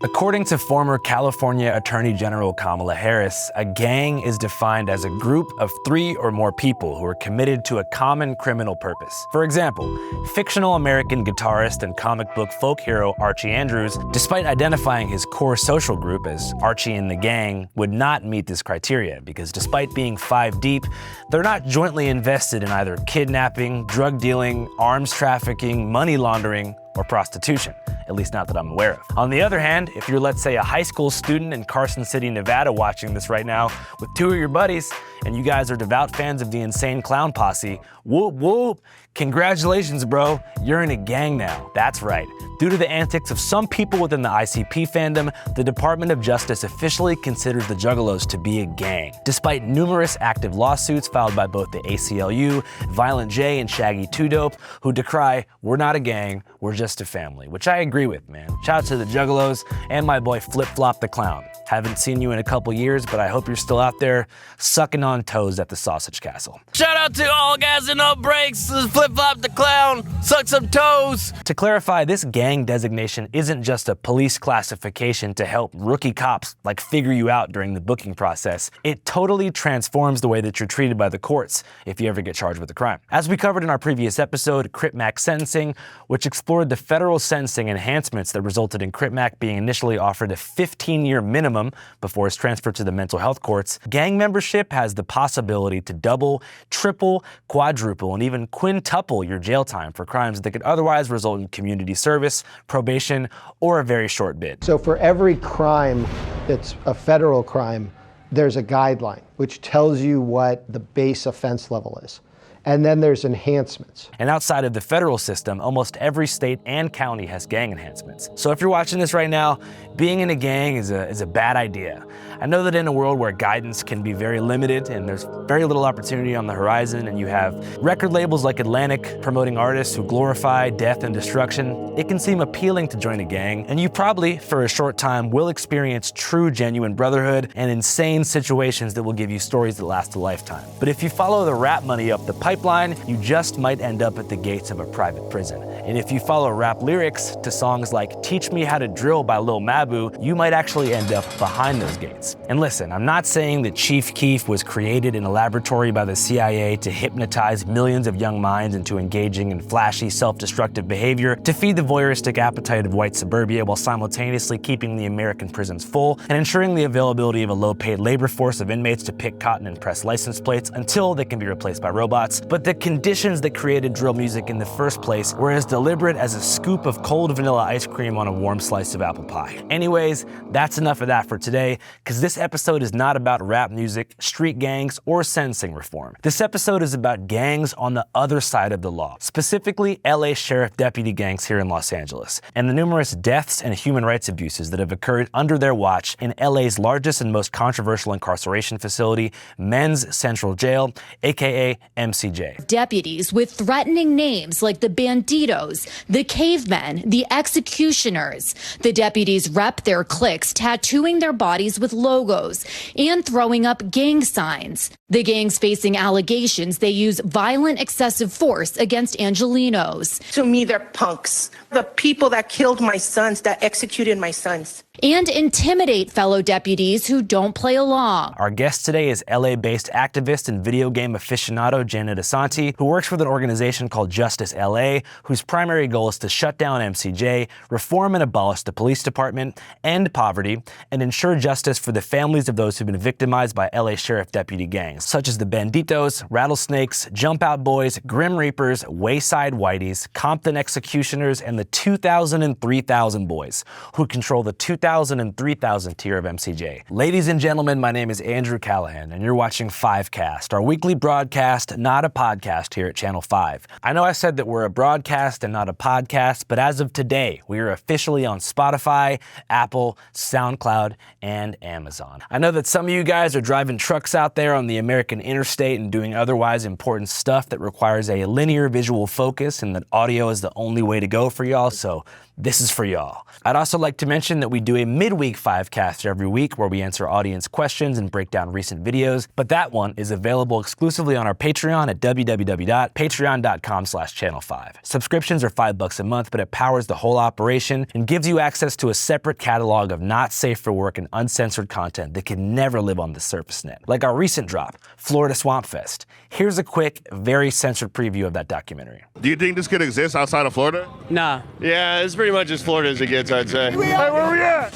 According to former California Attorney General Kamala Harris, a gang is defined as a group of 3 or more people who are committed to a common criminal purpose. For example, fictional American guitarist and comic book folk hero Archie Andrews, despite identifying his core social group as Archie and the Gang, would not meet this criteria because despite being 5 deep, they're not jointly invested in either kidnapping, drug dealing, arms trafficking, money laundering, or prostitution, at least not that I'm aware of. On the other hand, if you're, let's say, a high school student in Carson City, Nevada watching this right now with 2 of your buddies, and you guys are devout fans of the Insane Clown Posse, whoop whoop, congratulations bro, you're in a gang now. That's right. Due to the antics of some people within the ICP fandom, the Department of Justice officially considers the Juggalos to be a gang. Despite numerous active lawsuits filed by both the ACLU, Violent J, and Shaggy 2 Dope, who decry, we're not a gang, we're just a family, which I agree with, man. Shout out to the Juggalos and my boy Flip Flop the Clown. Haven't seen you in a couple years, but I hope you're still out there sucking on toes at the Sausage Castle. Shout out to all guys in no breaks. This is Flip Flop the Clown. Suck some toes. To clarify, this gang designation isn't just a police classification to help rookie cops like figure you out during the booking process. It totally transforms the way that you're treated by the courts if you ever get charged with a crime. As we covered in our previous episode, Crip Mac sentencing, which explored the federal sentencing enhancements that resulted in Crip Mac being initially offered a 15-year minimum before his transfer to the mental health courts, gang membership has the possibility to double, triple, quadruple, and even quintuple your jail time for crimes that could otherwise result in community service, probation, or a very short bid. So for every crime that's a federal crime, there's a guideline which tells you what the base offense level is. And then there's enhancements. And outside of the federal system, almost every state and county has gang enhancements. So if you're watching this right now, being in a gang is a bad idea. I know that in a world where guidance can be very limited and there's very little opportunity on the horizon, and you have record labels like Atlantic promoting artists who glorify death and destruction, it can seem appealing to join a gang, and you probably, for a short time, will experience true, genuine brotherhood and insane situations that will give you stories that last a lifetime. But if you follow the rap money up the pipeline, you just might end up at the gates of a private prison. And if you follow rap lyrics to songs like Teach Me How to Drill by Lil Mabu, you might actually end up behind those gates. And listen, I'm not saying that Chief Keef was created in a laboratory by the CIA to hypnotize millions of young minds into engaging in flashy, self-destructive behavior to feed the voyeuristic appetite of white suburbia while simultaneously keeping the American prisons full and ensuring the availability of a low-paid labor force of inmates to pick cotton and press license plates until they can be replaced by robots. But the conditions that created drill music in the first place were as deliberate as a scoop of cold vanilla ice cream on a warm slice of apple pie. Anyways, that's enough of that for today, because this episode is not about rap music, street gangs, or sentencing reform. This episode is about gangs on the other side of the law, specifically LA sheriff deputy gangs here in Los Angeles, and the numerous deaths and human rights abuses that have occurred under their watch in LA's largest and most controversial incarceration facility, Men's Central Jail, aka MCJ. Deputies with threatening names like the Banditos, the Cavemen, the Executioners. The deputies rep their cliques, tattooing their bodies with logos and throwing up gang signs. The gangs facing allegations they use violent excessive force against Angelenos. To me, they're punks. The people that killed my sons, that executed my sons. And intimidate fellow deputies who don't play along. Our guest today is LA-based activist and video game aficionado Janet Asante, who works with an organization called Justice LA, whose primary goal is to shut down MCJ, reform and abolish the police department, end poverty, and ensure justice for the families of those who've been victimized by LA sheriff deputy gangs, such as the Banditos, Rattlesnakes, Jump Out Boys, Grim Reapers, Wayside Whiteys, Compton Executioners, and the 2,000 and 3,000 Boys, who control the 2,000 and 3,000 tier of MCJ. Ladies and gentlemen, my name is Andrew Callaghan, and you're watching 5Cast, our weekly broadcast, not a podcast here at Channel 5. I know I said that we're a broadcast and not a podcast, but as of today, we are officially on Spotify, Apple, SoundCloud, and Amazon. I know that some of you guys are driving trucks out there on the American interstate and doing otherwise important stuff that requires a linear visual focus, and that audio is the only way to go for y'all, so this is for y'all. I'd also like to mention that we do a midweek 5cast every week where we answer audience questions and break down recent videos, but that one is available exclusively on our Patreon at www.patreon.com/channel5. Subscriptions are $5 a month, but it powers the whole operation and gives you access to a separate catalog of not safe for work and uncensored content that can never live on the surface net. Like our recent drop, Florida Swampfest. Here's a quick, very censored preview of that documentary. Do you think this could exist outside of Florida? Nah. Yeah, it's pretty much as Florida as it gets, I'd say. Hey, where we at?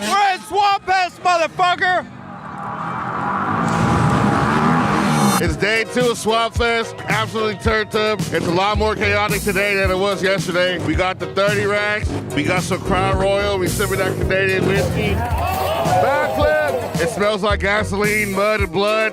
We're at Swampfest, motherfucker! It's day 2 of Swampfest. Absolutely turned up. It's a lot more chaotic today than it was yesterday. We got the 30 racks. We got some Crown Royal. We sipping that Canadian whiskey. Backflip. It smells like gasoline, mud, and blood.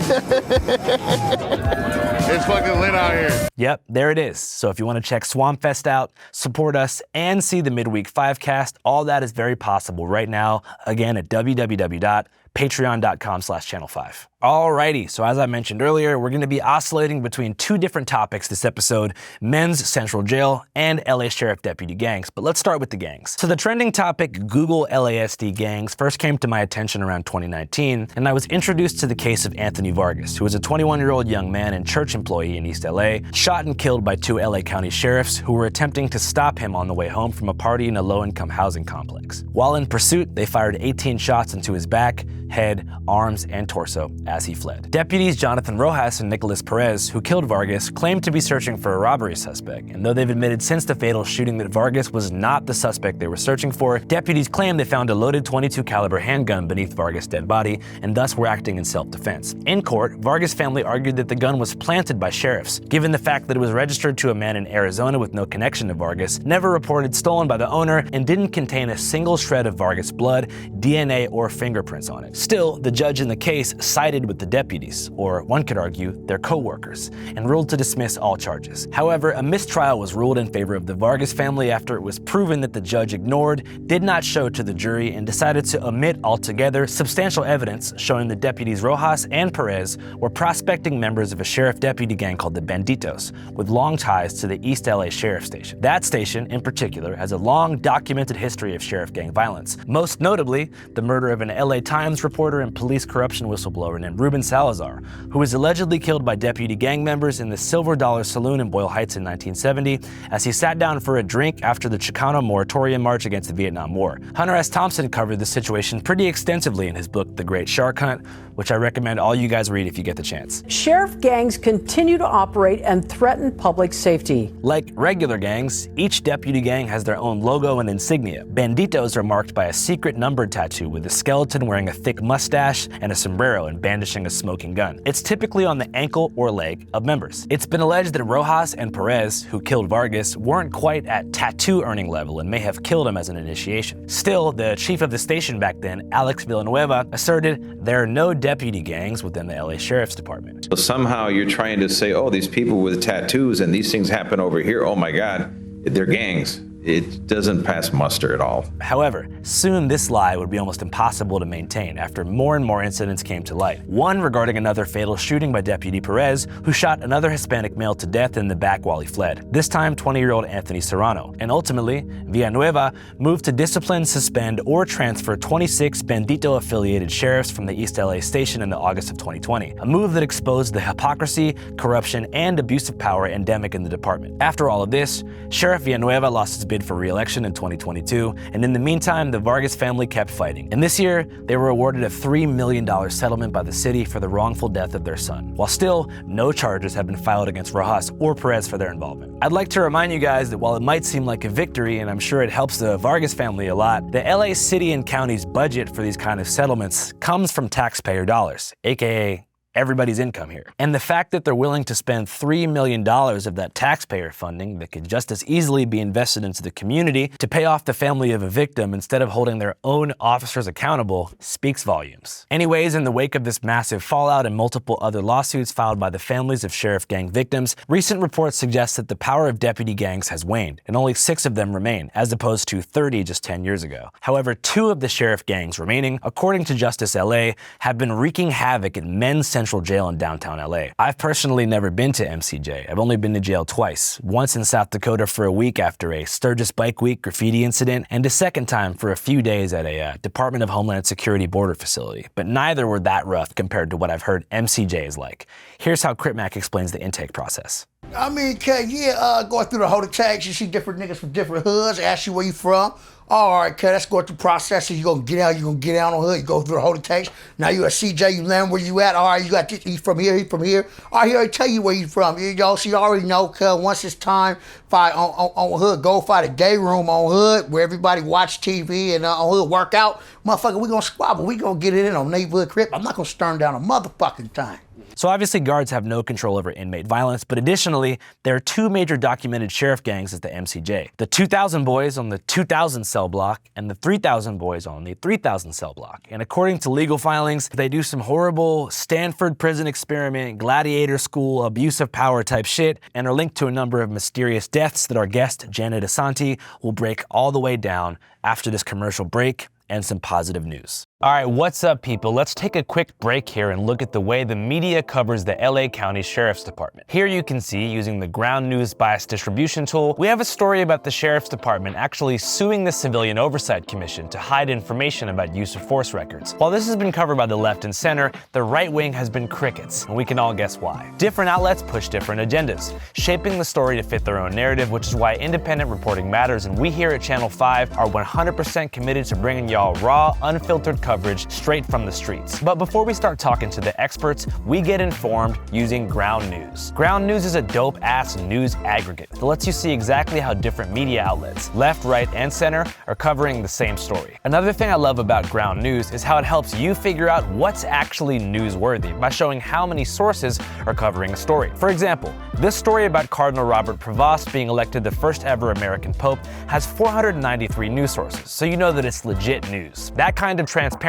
It's fucking lit out here. Yep, there it is. So if you want to check Swampfest out, support us, and see the midweek 5cast, all that is very possible right now, again at www.patreon.com/channel5. Alrighty, so as I mentioned earlier, we're going to be oscillating between 2 different topics this episode, men's central jail and LA Sheriff Deputy gangs, but let's start with the gangs. So the trending topic, Google LASD gangs, first came to my attention around 2019, and I was introduced to the case of Anthony Vargas, who was a 21-year-old young man and church employee in East LA, shot and killed by 2 LA County sheriffs who were attempting to stop him on the way home from a party in a low-income housing complex. While in pursuit, they fired 18 shots into his back, head, arms, and torso as he fled. Deputies Jonathan Rojas and Nicholas Perez, who killed Vargas, claimed to be searching for a robbery suspect, and though they've admitted since the fatal shooting that Vargas was not the suspect they were searching for, deputies claim they found a loaded .22 caliber handgun beneath Vargas' dead body and thus were acting in self-defense. In court, Vargas' family argued that the gun was planted by sheriffs, given the fact that it was registered to a man in Arizona with no connection to Vargas, never reported stolen by the owner, and didn't contain a single shred of Vargas' blood, DNA, or fingerprints on it. Still, the judge in the case sided with the deputies, or one could argue, their co-workers, and ruled to dismiss all charges. However, a mistrial was ruled in favor of the Vargas family after it was proven that the judge ignored, did not show to the jury, and decided to omit altogether substantial evidence showing the deputies Rojas and Perez were prospecting members of a sheriff deputy gang called the Banditos, with long ties to the East LA Sheriff Station. That station, in particular, has a long documented history of sheriff gang violence, most notably the murder of an LA Times reporter and police corruption whistleblower named Ruben Salazar, who was allegedly killed by deputy gang members in the Silver Dollar Saloon in Boyle Heights in 1970 as he sat down for a drink after the Chicano Moratorium March against the Vietnam War. Hunter S. Thompson covered the situation pretty extensively in his book, The Great Shark Hunt, which I recommend all you guys read if you get the chance. Sheriff gangs continue to operate and threaten public safety. Like regular gangs, each deputy gang has their own logo and insignia. Banditos are marked by a secret numbered tattoo with a skeleton wearing a thick mustache and a sombrero and brandishing a smoking gun. It's typically on the ankle or leg of members. It's been alleged that Rojas and Perez, who killed Vargas, weren't quite at tattoo earning level and may have killed him as an initiation. Still, the chief of the station back then, Alex Villanueva, asserted there are no deputy gangs within the LA Sheriff's Department. So somehow you're trying to say, oh, these people with tattoos and these things happen over here, oh my God, they're gangs. It doesn't pass muster at all. However, soon this lie would be almost impossible to maintain after more and more incidents came to light. One regarding another fatal shooting by Deputy Perez, who shot another Hispanic male to death in the back while he fled, this time 20-year-old Anthony Serrano. And ultimately, Villanueva moved to discipline, suspend, or transfer 26 Bandito-affiliated sheriffs from the East LA station in the August of 2020, a move that exposed the hypocrisy, corruption, and abuse of power endemic in the department. After all of this, Sheriff Villanueva lost his bid for re-election in 2022, and in the meantime, the Vargas family kept fighting. And this year, they were awarded a $3 million settlement by the city for the wrongful death of their son, while still, no charges have been filed against Rojas or Perez for their involvement. I'd like to remind you guys that while it might seem like a victory, and I'm sure it helps the Vargas family a lot, the LA city and county's budget for these kind of settlements comes from taxpayer dollars, aka everybody's income here. And the fact that they're willing to spend $3 million of that taxpayer funding that could just as easily be invested into the community to pay off the family of a victim instead of holding their own officers accountable speaks volumes. Anyways, in the wake of this massive fallout and multiple other lawsuits filed by the families of sheriff gang victims, recent reports suggest that the power of deputy gangs has waned, and only 6 of them remain, as opposed to 30 just 10 years ago. However, 2 of the sheriff gangs remaining, according to Justice LA, have been wreaking havoc in men's Central Jail in downtown LA. I've personally never been to MCJ. I've only been to jail twice. Once in South Dakota for a week after a Sturgis Bike Week graffiti incident, and a second time for a few days at a Department of Homeland Security border facility. But neither were that rough compared to what I've heard MCJ is like. Here's how Crip Mac explains the intake process. I mean, going through the whole tags, you see different niggas from different hoods, ask you where you from. All right, cuz, let's go through processes. You're gonna get out on hood, you go through the whole tags. Now you at CJ, you land where you at. All right, you got this, he from here. All right, he already tell you where you from. So you already know, cuz, once it's time, fight on hood, go fight a day room on hood where everybody watch TV and on hood work out. Motherfucker, we gonna squabble, we gonna get it in on neighborhood Crip. I'm not gonna stern down a motherfucking time. So obviously guards have no control over inmate violence, but additionally, there are two major documented sheriff gangs at the MCJ. The 2,000 boys on the 2,000 cell block and the 3,000 boys on the 3,000 cell block. And according to legal filings, they do some horrible Stanford prison experiment, gladiator school, abuse of power type shit, and are linked to a number of mysterious deaths that our guest, Janet Asante, will break all the way down after this commercial break and some positive news. All right, what's up, people? Let's take a quick break here and look at the way the media covers the LA County Sheriff's Department. Here you can see, using the ground news bias distribution tool, we have a story about the Sheriff's Department actually suing the Civilian Oversight Commission to hide information about use of force records. While this has been covered by the left and center, the right wing has been crickets, and we can all guess why. Different outlets push different agendas, shaping the story to fit their own narrative, which is why independent reporting matters, and we here at Channel 5 are 100% committed to bringing y'all raw, unfiltered coverage straight from the streets. But before we start talking to the experts, we get informed using ground news. Ground news is a dope-ass news aggregate that lets you see exactly how different media outlets, left, right, and center, are covering the same story. Another thing I love about ground news is how it helps you figure out what's actually newsworthy by showing how many sources are covering a story. For example, this story about Cardinal Robert Prevost being elected the first ever American Pope has 493 news sources, so you know that it's legit news. That kind of transparency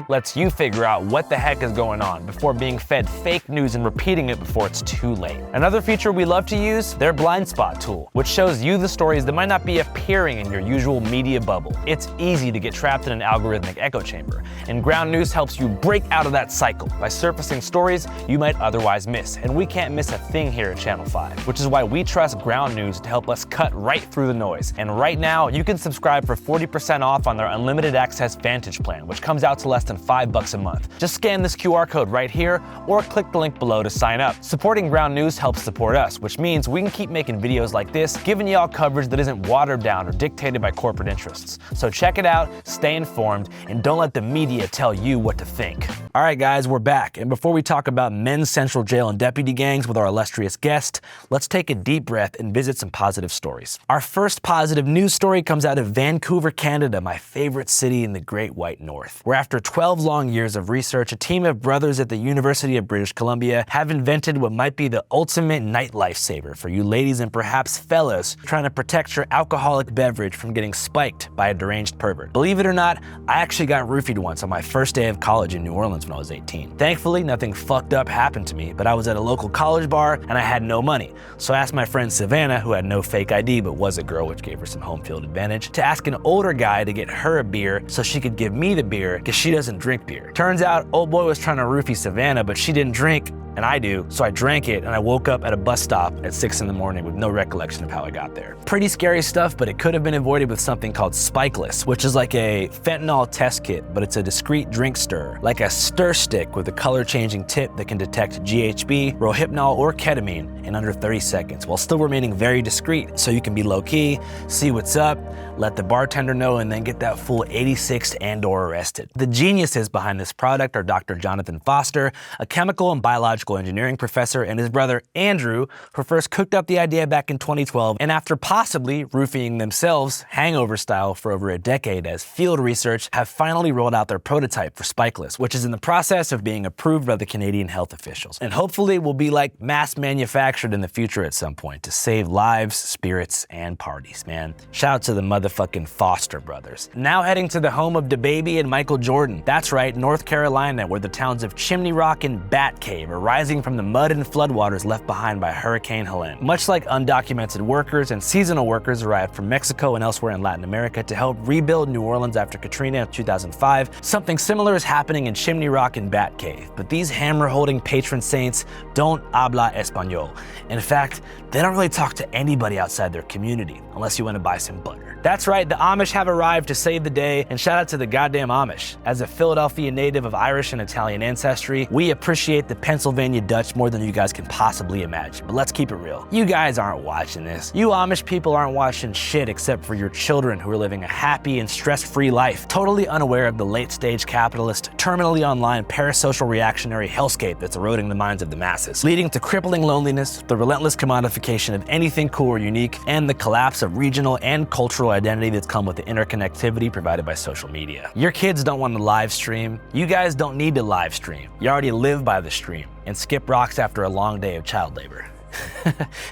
lets you figure out what the heck is going on before being fed fake news and repeating it before it's too late. Another feature we love to use, their blind spot tool, which shows you the stories that might not be appearing in your usual media bubble. It's easy to get trapped in an algorithmic echo chamber, and ground news helps you break out of that cycle by surfacing stories you might otherwise miss. And we can't miss a thing here at Channel 5, which is why we trust ground news to help us cut right through the noise. And right now, you can subscribe for 40% off on their unlimited access Vantage plan, which comes out to less than $5 a month. Just scan this QR code right here or click the link below to sign up. Supporting ground news helps support us, which means we can keep making videos like this, giving y'all coverage that isn't watered down or dictated by corporate interests. So check it out, stay informed, and don't let the media tell you what to think. All right, guys, we're back. And before we talk about men's Central Jail and deputy gangs with our illustrious guest, let's take a deep breath and visit some positive stories. Our first positive news story comes out of Vancouver, Canada, my favorite city in the Great White North, where after 12 long years of research, a team of brothers at the University of British Columbia have invented what might be the ultimate nightlife saver for you ladies and perhaps fellas trying to protect your alcoholic beverage from getting spiked by a deranged pervert. Believe it or not, I actually got roofied once on my first day of college in New Orleans when I was 18. Thankfully, nothing fucked up happened to me, but I was at a local college bar and I had no money. So I asked my friend Savannah, who had no fake ID but was a girl, which gave her some home field advantage, to ask an older guy to get her a beer so she could give me the beer because she doesn't drink beer. Turns out, old boy was trying to roofie Savannah, but she didn't drink, and I do, so I drank it, and I woke up at a bus stop at 6 in the morning with no recollection of how I got there. Pretty scary stuff, but it could have been avoided with something called Spikeless, which is like a fentanyl test kit, but it's a discreet drink stir, like a stir stick with a color-changing tip that can detect GHB, Rohypnol, or ketamine in under 30 seconds, while still remaining very discreet, so you can be low-key, see what's up, let the bartender know, and then get that full 86th and/or arrested. The geniuses behind this product are Dr. Jonathan Foster, a chemical and biological engineering professor, and his brother Andrew, who first cooked up the idea back in 2012, and after possibly roofing themselves hangover style for over a decade as field research, have finally rolled out their prototype for Spikeless, which is in the process of being approved by the Canadian health officials, and hopefully will be like mass manufactured in the future at some point to save lives, spirits, and parties, man. Shout out to the motherfucking Foster brothers. Now heading to the home of DaBaby and Michael Jordan. That's right, North Carolina, where the towns of Chimney Rock and Bat Cave are right rising from the mud and floodwaters left behind by Hurricane Helene. Much like undocumented workers and seasonal workers arrived from Mexico and elsewhere in Latin America to help rebuild New Orleans after Katrina in 2005, something similar is happening in Chimney Rock and Bat Cave. But these hammer-holding patron saints don't habla español. In fact, they don't really talk to anybody outside their community, unless you want to buy some butter. That's right, the Amish have arrived to save the day, and shout out to the goddamn Amish. As a Philadelphia native of Irish and Italian ancestry, we appreciate the Pennsylvania Dutch more than you guys can possibly imagine. But let's keep it real. You guys aren't watching this. You Amish people aren't watching shit except for your children who are living a happy and stress-free life, totally unaware of the late-stage capitalist, terminally online, parasocial reactionary hellscape that's eroding the minds of the masses, leading to crippling loneliness, the relentless commodification of anything cool or unique, and the collapse of regional and cultural identity that's come with the interconnectivity provided by social media. Your kids don't want to live stream. You guys don't need to live stream. You already live by the stream and skip rocks after a long day of child labor.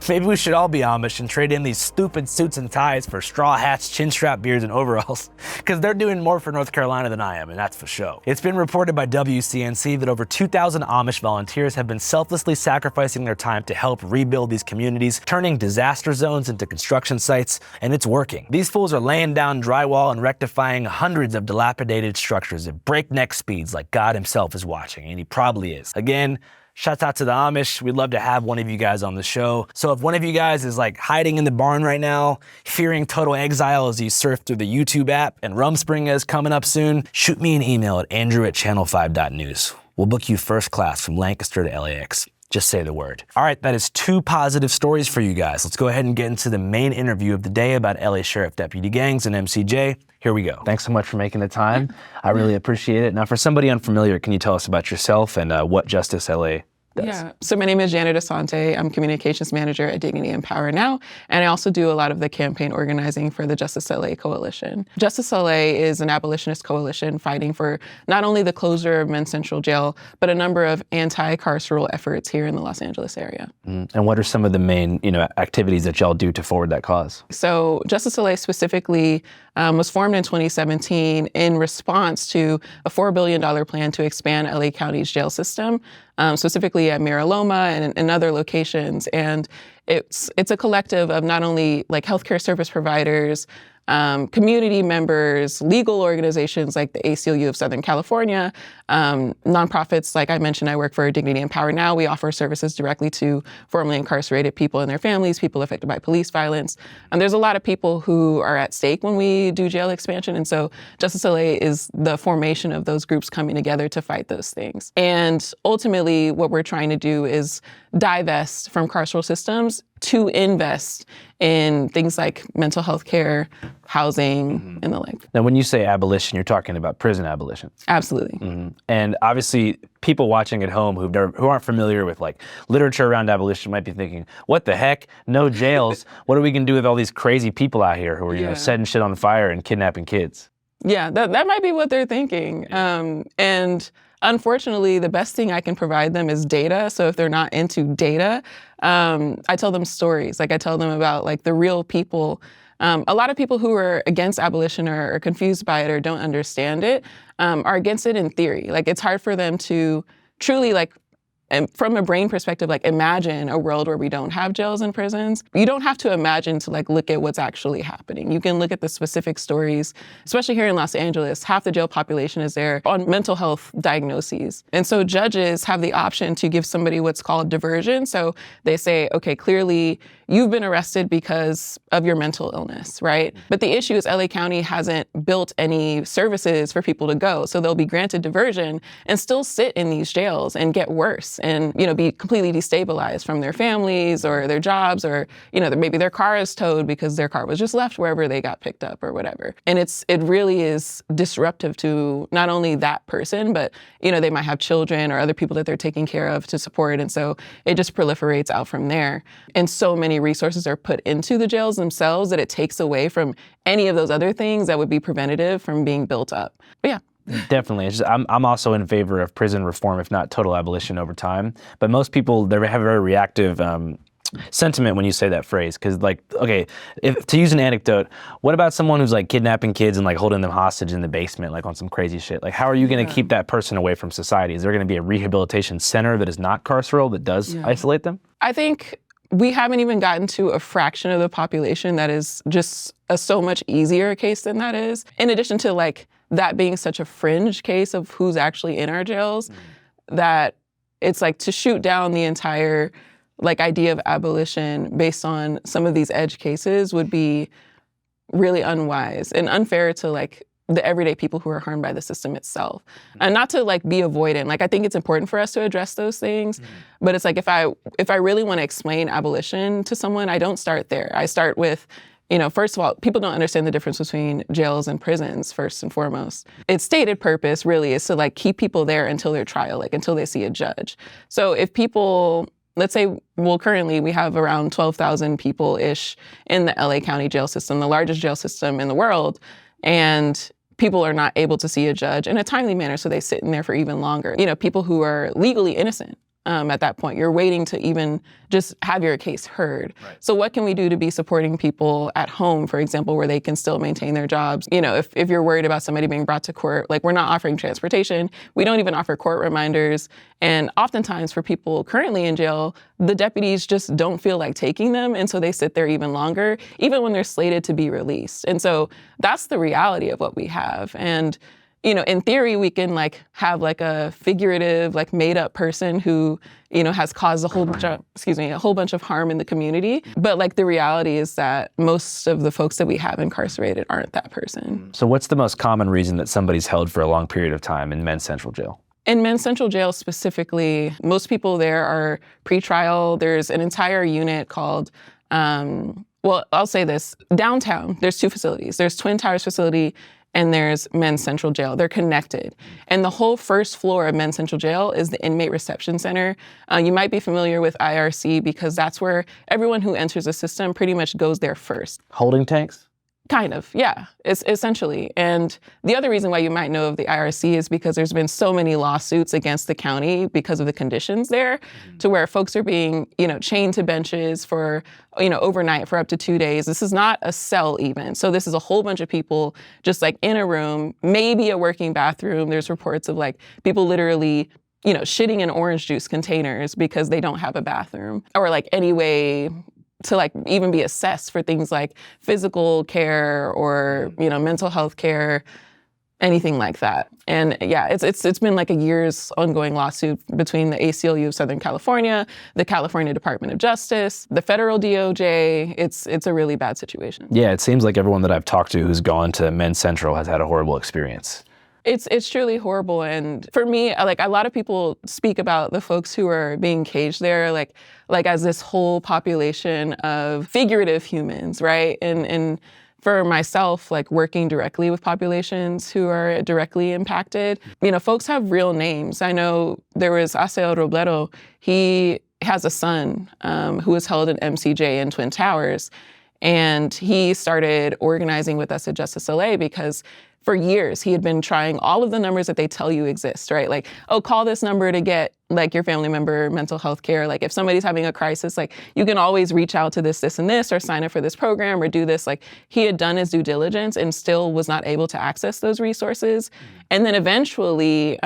Maybe we should all be Amish and trade in these stupid suits and ties for straw hats, chin-strap beards, and overalls, because they're doing more for North Carolina than I am, and that's for show. It's been reported by WCNC that over 2,000 Amish volunteers have been selflessly sacrificing their time to help rebuild these communities, turning disaster zones into construction sites, and it's working. These fools are laying down drywall and rectifying hundreds of dilapidated structures at breakneck speeds like God himself is watching, and he probably is. Again, shouts out to the Amish. We'd love to have one of you guys on the show. So if one of you guys is like hiding in the barn right now, fearing total exile as you surf through the YouTube app and Rumspringa is coming up soon, shoot me an email at andrew@channel5.news. We'll book you first class from Lancaster to LAX. Just say the word. All right, that is 2 positive stories for you guys. Let's go ahead and get into the main interview of the day about LA Sheriff Deputy gangs and MCJ. Here we go. Thanks so much for making the time. I really appreciate it. Now, for somebody unfamiliar, can you tell us about yourself and what Justice LA does? Yeah, so my name is Janet Asante. I'm Communications Manager at Dignity and Power Now, and I also do a lot of the campaign organizing for the Justice LA Coalition. Justice LA is an abolitionist coalition fighting for not only the closure of Men's Central Jail, but a number of anti-carceral efforts here in the Los Angeles area. And what are some of the main, activities that y'all do to forward that cause? So Justice LA specifically was formed in 2017 in response to a $4 billion plan to expand LA County's jail system, specifically at Mira Loma and other locations. And it's a collective of not only like healthcare service providers, community members, legal organizations like the ACLU of Southern California, nonprofits like I mentioned, I work for Dignity and Power Now. We offer services directly to formerly incarcerated people and their families, people affected by police violence. And there's a lot of people who are at stake when we do jail expansion. And so Justice LA is the formation of those groups coming together to fight those things. And ultimately, what we're trying to do is divest from carceral systems to invest in things like mental health care, housing, and the like. Now, when you say abolition, you're talking about prison abolition. Absolutely. And obviously, people watching at home who aren't familiar with like literature around abolition might be thinking, what the heck? No jails. What are we gonna do with all these crazy people out here who are, setting shit on fire and kidnapping kids? Yeah, that might be what they're thinking. And unfortunately, the best thing I can provide them is data. So if they're not into data, I tell them stories. Like I tell them about like the real people. A lot of people who are against abolition or are confused by it or don't understand it are against it in theory. Like it's hard for them to truly like, and from a brain perspective, like imagine a world where we don't have jails and prisons. You don't have to imagine to like look at what's actually happening. You can look at the specific stories, especially here in Los Angeles. Half the jail population is there on mental health diagnoses. And so judges have the option to give somebody what's called diversion. So they say, okay, clearly you've been arrested because of your mental illness, right? But the issue is LA County hasn't built any services for people to go. So they'll be granted diversion and still sit in these jails and get worse and, be completely destabilized from their families or their jobs or, maybe their car is towed because their car was just left wherever they got picked up or whatever. And it really is disruptive to not only that person, but, they might have children or other people that they're taking care of to support. And so it just proliferates out from there. And so many resources are put into the jails themselves that it takes away from any of those other things that would be preventative from being built up. But yeah. Definitely. I'm also in favor of prison reform, if not total abolition over time. But most people, they have a very reactive sentiment when you say that phrase, because like, okay, to use an anecdote, what about someone who's like kidnapping kids and like holding them hostage in the basement, like on some crazy shit? Like, how are you going to keep that person away from society? Is there going to be a rehabilitation center that is not carceral that does isolate them? I think we haven't even gotten to a fraction of the population that is just a so much easier case than that is. In addition to like that being such a fringe case of who's actually in our jails, that it's like to shoot down the entire like idea of abolition based on some of these edge cases would be really unwise and unfair to like the everyday people who are harmed by the system itself. And not to like be avoidant. Like I think it's important for us to address those things, but it's like if I really want to explain abolition to someone, I don't start there. I start with, you know, first of all, people don't understand the difference between jails and prisons, first and foremost. Its stated purpose really is to like keep people there until their trial, like until they see a judge. So if people, let's say, well, currently we have around 12,000 people-ish in the LA County jail system, the largest jail system in the world, and people are not able to see a judge in a timely manner, so they sit in there for even longer. You know, people who are legally innocent at that point, you're waiting to even just have your case heard. Right. So what can we do to be supporting people at home, for example, where they can still maintain their jobs? You know, if you're worried about somebody being brought to court, like we're not offering transportation, we don't even offer court reminders. And oftentimes for people currently in jail, the deputies just don't feel like taking them. And so they sit there even longer, even when they're slated to be released. And so that's the reality of what we have. And you know, in theory, we can like have like a figurative, like made up person who, you know, has caused a whole bunch of harm in the community. But like the reality is that most of the folks that we have incarcerated aren't that person. So what's the most common reason that somebody's held for a long period of time in Men's Central Jail? In Men's Central Jail specifically, most people there are pretrial. There's an entire unit called, well, I'll say this, downtown, there's two facilities. There's Twin Towers facility and there's Men's Central Jail. They're connected. And the whole first floor of Men's Central Jail is the Inmate Reception Center. You might be familiar with IRC because that's where everyone who enters the system pretty much goes there first. Holding tanks? Kind of, yeah, it's essentially. And the other reason why you might know of the IRC is because there's been so many lawsuits against the county because of the conditions there, to where folks are being, you know, chained to benches for, you know, overnight for up to 2 days. This is not a cell even. So this is a whole bunch of people just like in a room, maybe a working bathroom. There's reports of like people literally, you know, shitting in orange juice containers because they don't have a bathroom or like any way to like even be assessed for things like physical care or, you know, mental health care, anything like that. And yeah, it's been like a year's ongoing lawsuit between the ACLU of Southern California, the California Department of Justice, the federal DOJ. It's a really bad situation. Yeah, it seems like everyone that I've talked to who's gone to Men's Central has had a horrible experience. It's truly horrible. And for me, like a lot of people speak about the folks who are being caged there, like as this whole population of figurative humans, right? And for myself, like working directly with populations who are directly impacted, you know, folks have real names. I know there was Aseo Robledo. He has a son who was held in MCJ in Twin Towers. And he started organizing with us at Justice LA because for years, he had been trying all of the numbers that they tell you exist, right? Like, oh, call this number to get like your family member mental health care. Like if somebody's having a crisis, like you can always reach out to this, and this, or sign up for this program or do this. Like he had done his due diligence and still was not able to access those resources. And then eventually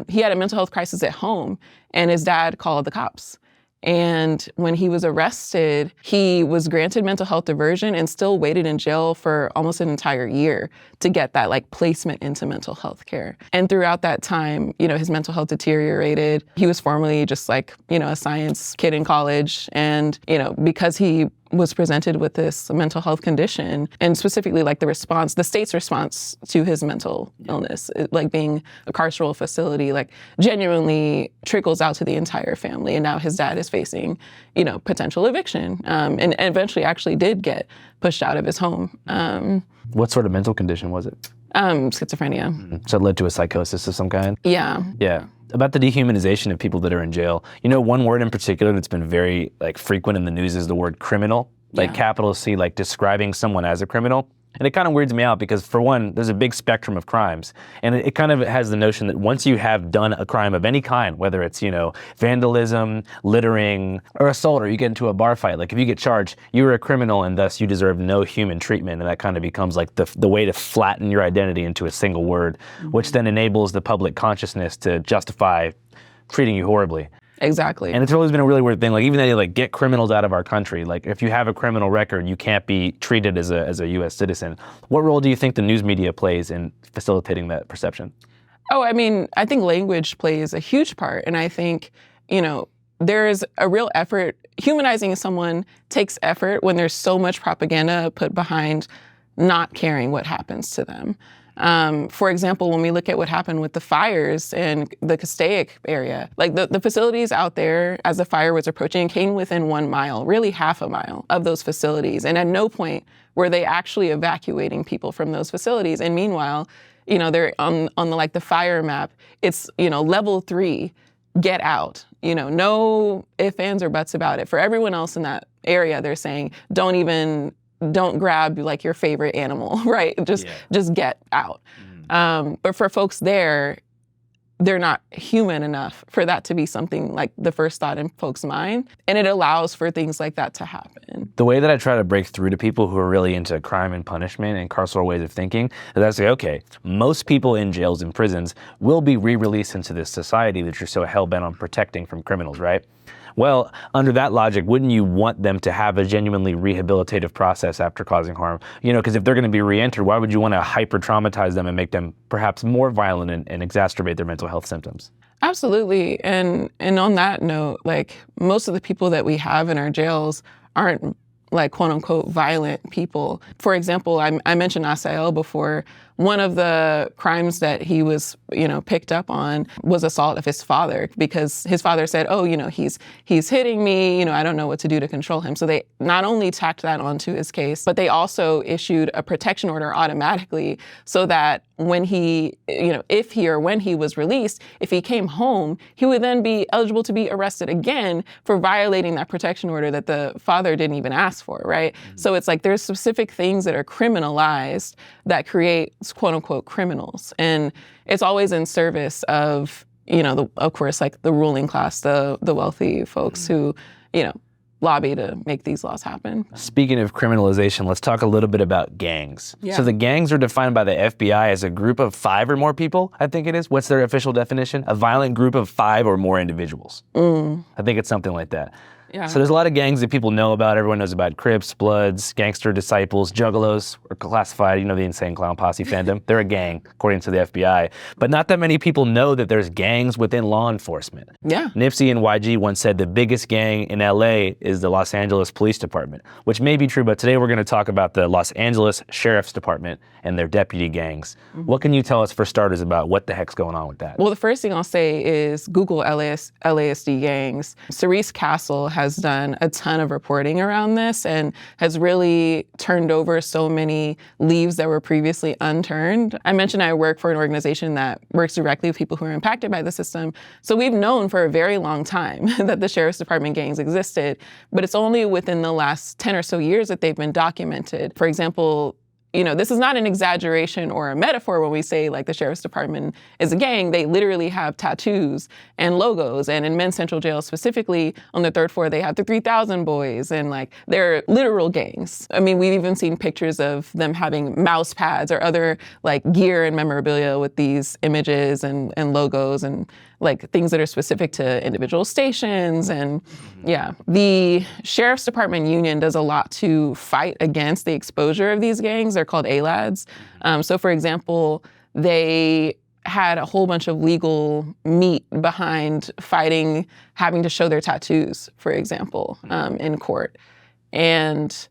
he had a mental health crisis at home and his dad called the cops. And when he was arrested, he was granted mental health diversion and still waited in jail for almost an entire year to get that like placement into mental health care. And throughout that time, you know, his mental health deteriorated. He was formerly just like, you know, a science kid in college. And, you know, because he was presented with this mental health condition and specifically like the state's response to his mental illness, like being a carceral facility, like genuinely trickles out to the entire family. And now his dad is facing, you know, potential eviction and eventually actually did get pushed out of his home. What sort of mental condition was it? Schizophrenia. Mm-hmm. So it led to a psychosis of some kind? Yeah. Yeah. About the dehumanization of people that are in jail, you know, one word in particular that's been very like frequent in the news is the word criminal, like capital C, like describing someone as a criminal. And it kind of weirds me out because, for one, there's a big spectrum of crimes. And it kind of has the notion that once you have done a crime of any kind, whether it's, vandalism, littering, or assault, or you get into a bar fight, like if you get charged, you're a criminal and thus you deserve no human treatment. And that kind of becomes like the way to flatten your identity into a single word, which then enables the public consciousness to justify treating you horribly. Exactly. And it's always been a really weird thing. Like, even they get criminals out of our country. Like, if you have a criminal record, you can't be treated as a U.S. citizen. What role do you think the news media plays in facilitating that perception? Oh, I mean, I think language plays a huge part. And I think, there is a real effort. Humanizing someone takes effort when there's so much propaganda put behind not caring what happens to them. For example, when we look at what happened with the fires in the Castaic area, like the facilities out there as the fire was approaching came within 1 mile, really half a mile of those facilities. And at no point were they actually evacuating people from those facilities. And meanwhile, they're on the fire map, it's, level 3, get out. No ifs, ands, or buts about it. For everyone else in that area, they're saying, don't grab like your favorite animal, right? Just get out. But for folks there, they're not human enough for that to be something like the first thought in folks' mind. And it allows for things like that to happen. The way that I try to break through to people who are really into crime and punishment and carceral ways of thinking is I say, okay, most people in jails and prisons will be re-released into this society that you're so hell-bent on protecting from criminals, right? Well, under that logic, wouldn't you want them to have a genuinely rehabilitative process after causing harm? Because if they're going to be re-entered, why would you want to hyper-traumatize them and make them perhaps more violent and exacerbate their mental health symptoms? Absolutely. And on that note, like, most of the people that we have in our jails aren't like quote unquote violent people. For example, I mentioned Asael before. One of the crimes that he was, picked up on was assault of his father, because his father said, oh, he's hitting me, I don't know what to do to control him. So they not only tacked that onto his case, but they also issued a protection order automatically so that when he, if he or when he was released, if he came home, he would then be eligible to be arrested again for violating that protection order that the father didn't even ask for, right? So it's like there's specific things that are criminalized that create quote unquote criminals. And it's always in service of, of course, like the ruling class, the wealthy folks who, lobby to make these laws happen. Speaking of criminalization, let's talk a little bit about gangs. Yeah. So the gangs are defined by the FBI as a group of 5 or more people, I think it is. What's their official definition? A violent group of 5 or more individuals. I think it's something like that. Yeah. So there's a lot of gangs that people know about. Everyone knows about Crips, Bloods, Gangster Disciples, Juggalos are classified, the Insane Clown Posse fandom. They're a gang, according to the FBI. But not that many people know that there's gangs within law enforcement. Yeah. Nipsey and YG once said the biggest gang in LA is the Los Angeles Police Department, which may be true, but today we're going to talk about the Los Angeles Sheriff's Department and their deputy gangs. What can you tell us for starters about what the heck's going on with that? Well, the first thing I'll say is Google LASD gangs. Cerise Castle has done a ton of reporting around this and has really turned over so many leaves that were previously unturned. I mentioned I work for an organization that works directly with people who are impacted by the system. So we've known for a very long time that the Sheriff's Department gangs existed, but it's only within the last 10 or so years that they've been documented. For example, this is not an exaggeration or a metaphor when we say like the Sheriff's Department is a gang. They literally have tattoos and logos. And in Men's Central Jail specifically, on the 3rd floor, they have the 3,000 boys and like they're literal gangs. I mean, we've even seen pictures of them having mouse pads or other like gear and memorabilia with these images and logos and like things that are specific to individual stations. And yeah, the Sheriff's Department Union does a lot to fight against the exposure of these gangs. They're called ALADs. So for example, they had a whole bunch of legal meat behind fighting, having to show their tattoos, for example, in court. And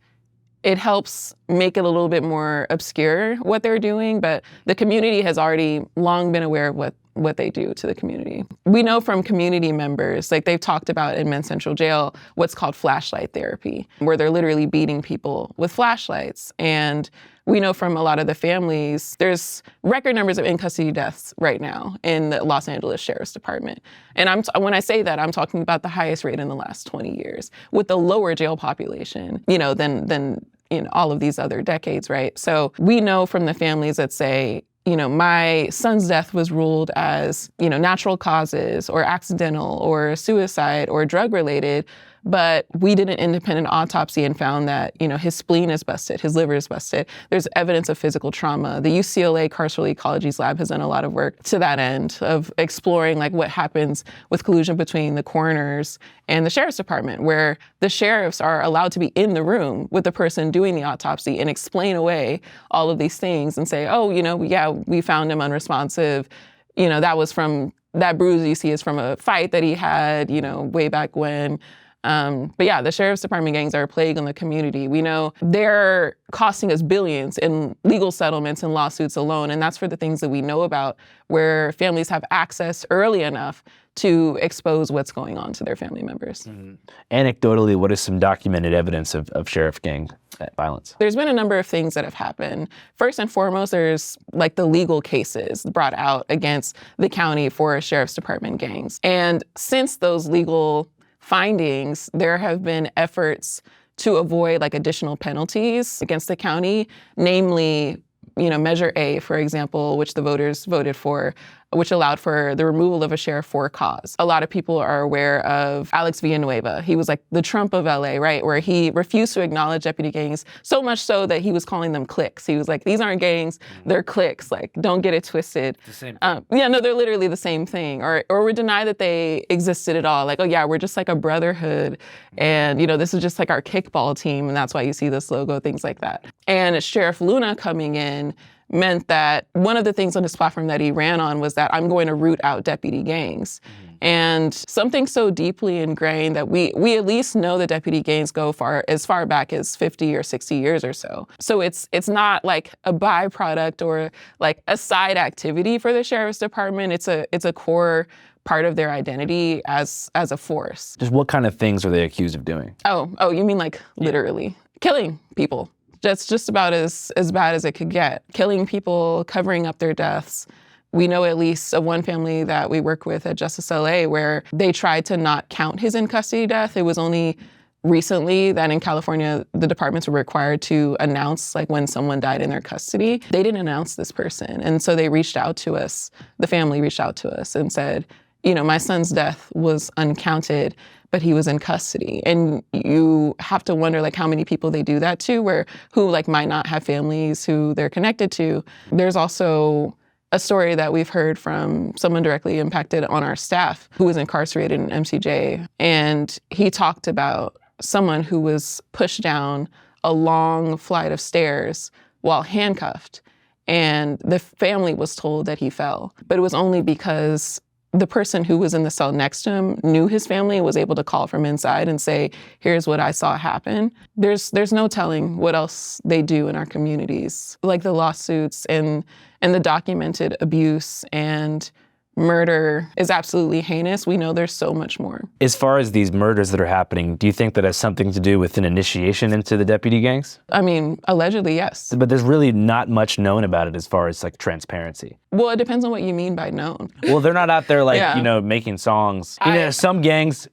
it helps make it a little bit more obscure what they're doing, but the community has already long been aware of what they do to the community. We know from community members, like they've talked about in Men's Central Jail, what's called flashlight therapy, where they're literally beating people with flashlights. And we know from a lot of the families, there's record numbers of in-custody deaths right now in the Los Angeles Sheriff's Department. And when I say that, I'm talking about the highest rate in the last 20 years with the lower jail population, than all of these other decades, right? So we know from the families that say, my son's death was ruled as, natural causes or accidental or suicide or drug related, but we did an independent autopsy and found that, his spleen is busted, his liver is busted. There's evidence of physical trauma. The UCLA Carceral Ecologies Lab has done a lot of work to that end of exploring like what happens with collusion between the coroners and the sheriff's department, where the sheriffs are allowed to be in the room with the person doing the autopsy and explain away all of these things and say, oh, yeah, we found him unresponsive. That bruise you see is from a fight that he had, way back when. But yeah, the sheriff's department gangs are a plague on the community. We know they're costing us billions in legal settlements and lawsuits alone. And that's for the things that we know about, where families have access early enough to expose what's going on to their family members. Mm-hmm. Anecdotally, what is some documented evidence of sheriff gang violence? There's been a number of things that have happened. First and foremost, there's like the legal cases brought out against the county for sheriff's department gangs. And since those legal findings, there have been efforts to avoid like additional penalties against the county, namely, Measure A, for example, which the voters voted for, which allowed for the removal of a sheriff for a cause. A lot of people are aware of Alex Villanueva. He was like the Trump of LA, right? Where he refused to acknowledge deputy gangs, so much so that he was calling them cliques. He was like, these aren't gangs, they're cliques. Like, don't get it twisted. The same thing. They're literally the same thing. Or we deny that they existed at all. Like, oh yeah, we're just like a brotherhood. And, this is just like our kickball team. And that's why you see this logo, things like that. And Sheriff Luna coming in meant that one of the things on his platform that he ran on was that I'm going to root out deputy gangs. And something so deeply ingrained that we at least know that deputy gangs go as far back as 50 or 60 years or so. So it's not like a byproduct or like a side activity for the sheriff's department. It's a core part of their identity as a force. Just what kind of things are they accused of doing? Oh, you mean like literally killing people? That's just about as bad as it could get. Killing people, covering up their deaths. We know at least of one family that we work with at Justice LA where they tried to not count his in custody death. It was only recently that in California, the departments were required to announce like when someone died in their custody. They didn't announce this person. And so they reached out to us, the family reached out to us and said, my son's death was uncounted, but he was in custody. And you have to wonder like how many people they do that to, who like might not have families who they're connected to. There's also a story that we've heard from someone directly impacted on our staff who was incarcerated in MCJ. And he talked about someone who was pushed down a long flight of stairs while handcuffed. And the family was told that he fell, but it was only because the person who was in the cell next to him knew his family and was able to call from inside and say, here's what I saw happen. There's no telling what else they do in our communities, like the lawsuits and the documented abuse and murder is absolutely heinous. We know there's so much more. As far as these murders that are happening, do you think that has something to do with an initiation into the deputy gangs? I mean, allegedly, yes. But there's really not much known about it as far as like transparency. Well, it depends on what you mean by known. Well, they're not out there like, making songs. Some gangs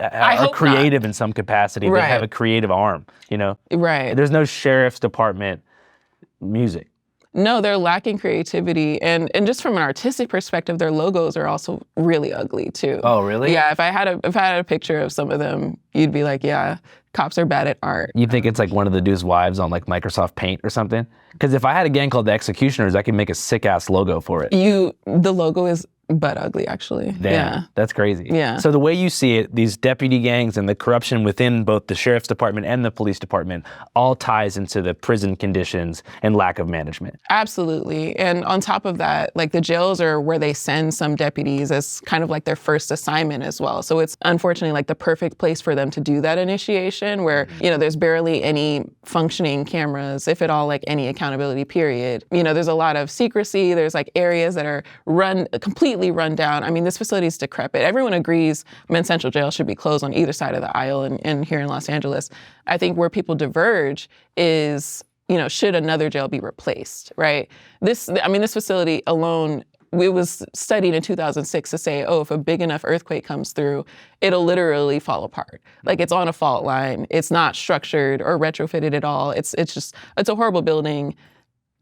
are creative in some capacity. Right. They have a creative arm, Right. There's no sheriff's department music. No, they're lacking creativity. And just from an artistic perspective, their logos are also really ugly too. Oh, really? Yeah, if I had a picture of some of them, you'd be like, yeah, cops are bad at art. You think it's like one of the dude's wives on like Microsoft Paint or something? Because if I had a gang called the Executioners, I could make a sick-ass logo for it. The logo is butt ugly, actually. Damn, yeah. That's crazy. Yeah. So the way you see it, these deputy gangs and the corruption within both the sheriff's department and the police department all ties into the prison conditions and lack of management. Absolutely. And on top of that, like the jails are where they send some deputies as kind of like their first assignment as well. So it's unfortunately like the perfect place for them to do that initiation where, there's barely any functioning cameras, if at all, like any accountability period. There's a lot of secrecy. There's like areas that are completely run down. I mean, this facility is decrepit. Everyone agrees Men's Central Jail should be closed on either side of the aisle and here in Los Angeles. I think where people diverge is, should another jail be replaced, right? This facility alone it was studied in 2006 to say, oh, if a big enough earthquake comes through, it'll literally fall apart. Like it's on a fault line. It's not structured or retrofitted at all. It's a horrible building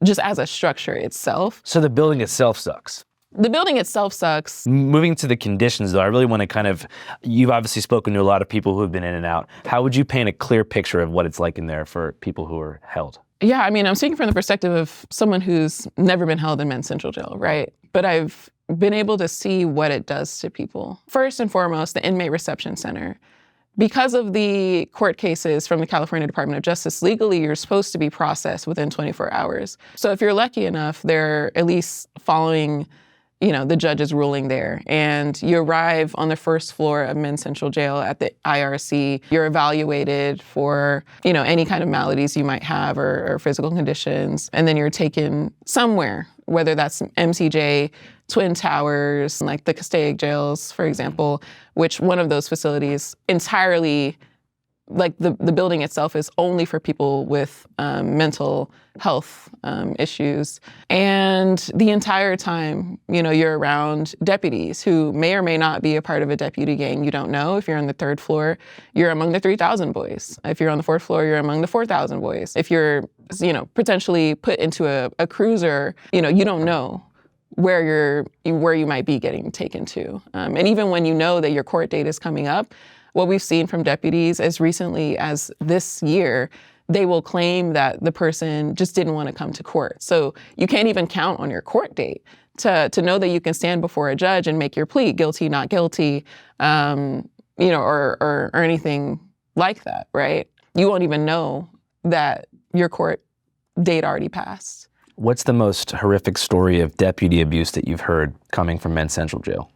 just as a structure itself. So the building itself sucks. The building itself sucks. Moving to the conditions, though, I really want to you've obviously spoken to a lot of people who have been in and out. How would you paint a clear picture of what it's like in there for people who are held? Yeah, I mean, I'm speaking from the perspective of someone who's never been held in Men's Central Jail, right? But I've been able to see what it does to people. First and foremost, the Inmate Reception Center. Because of the court cases from the California Department of Justice, legally, you're supposed to be processed within 24 hours. So if you're lucky enough, they're at least following the judge's ruling there. And you arrive on the first floor of Men's Central Jail at the IRC. You're evaluated for, any kind of maladies you might have or physical conditions. And then you're taken somewhere, whether that's MCJ, Twin Towers, like the Castaic jails, for example, which one of those facilities entirely, like the building itself is only for people with mental health issues. And the entire time, you're around deputies who may or may not be a part of a deputy gang. You don't know. If you're on the third floor, you're among the 3,000 boys. If you're on the fourth floor, you're among the 4,000 boys. If you're, potentially put into a cruiser, you don't know where you might be getting taken to. And even when you know that your court date is coming up, what we've seen from deputies as recently as this year, they will claim that the person just didn't want to come to court. So you can't even count on your court date to know that you can stand before a judge and make your plea, guilty, not guilty, or anything like that, right? You won't even know that your court date already passed. What's the most horrific story of deputy abuse that you've heard coming from Men's Central Jail?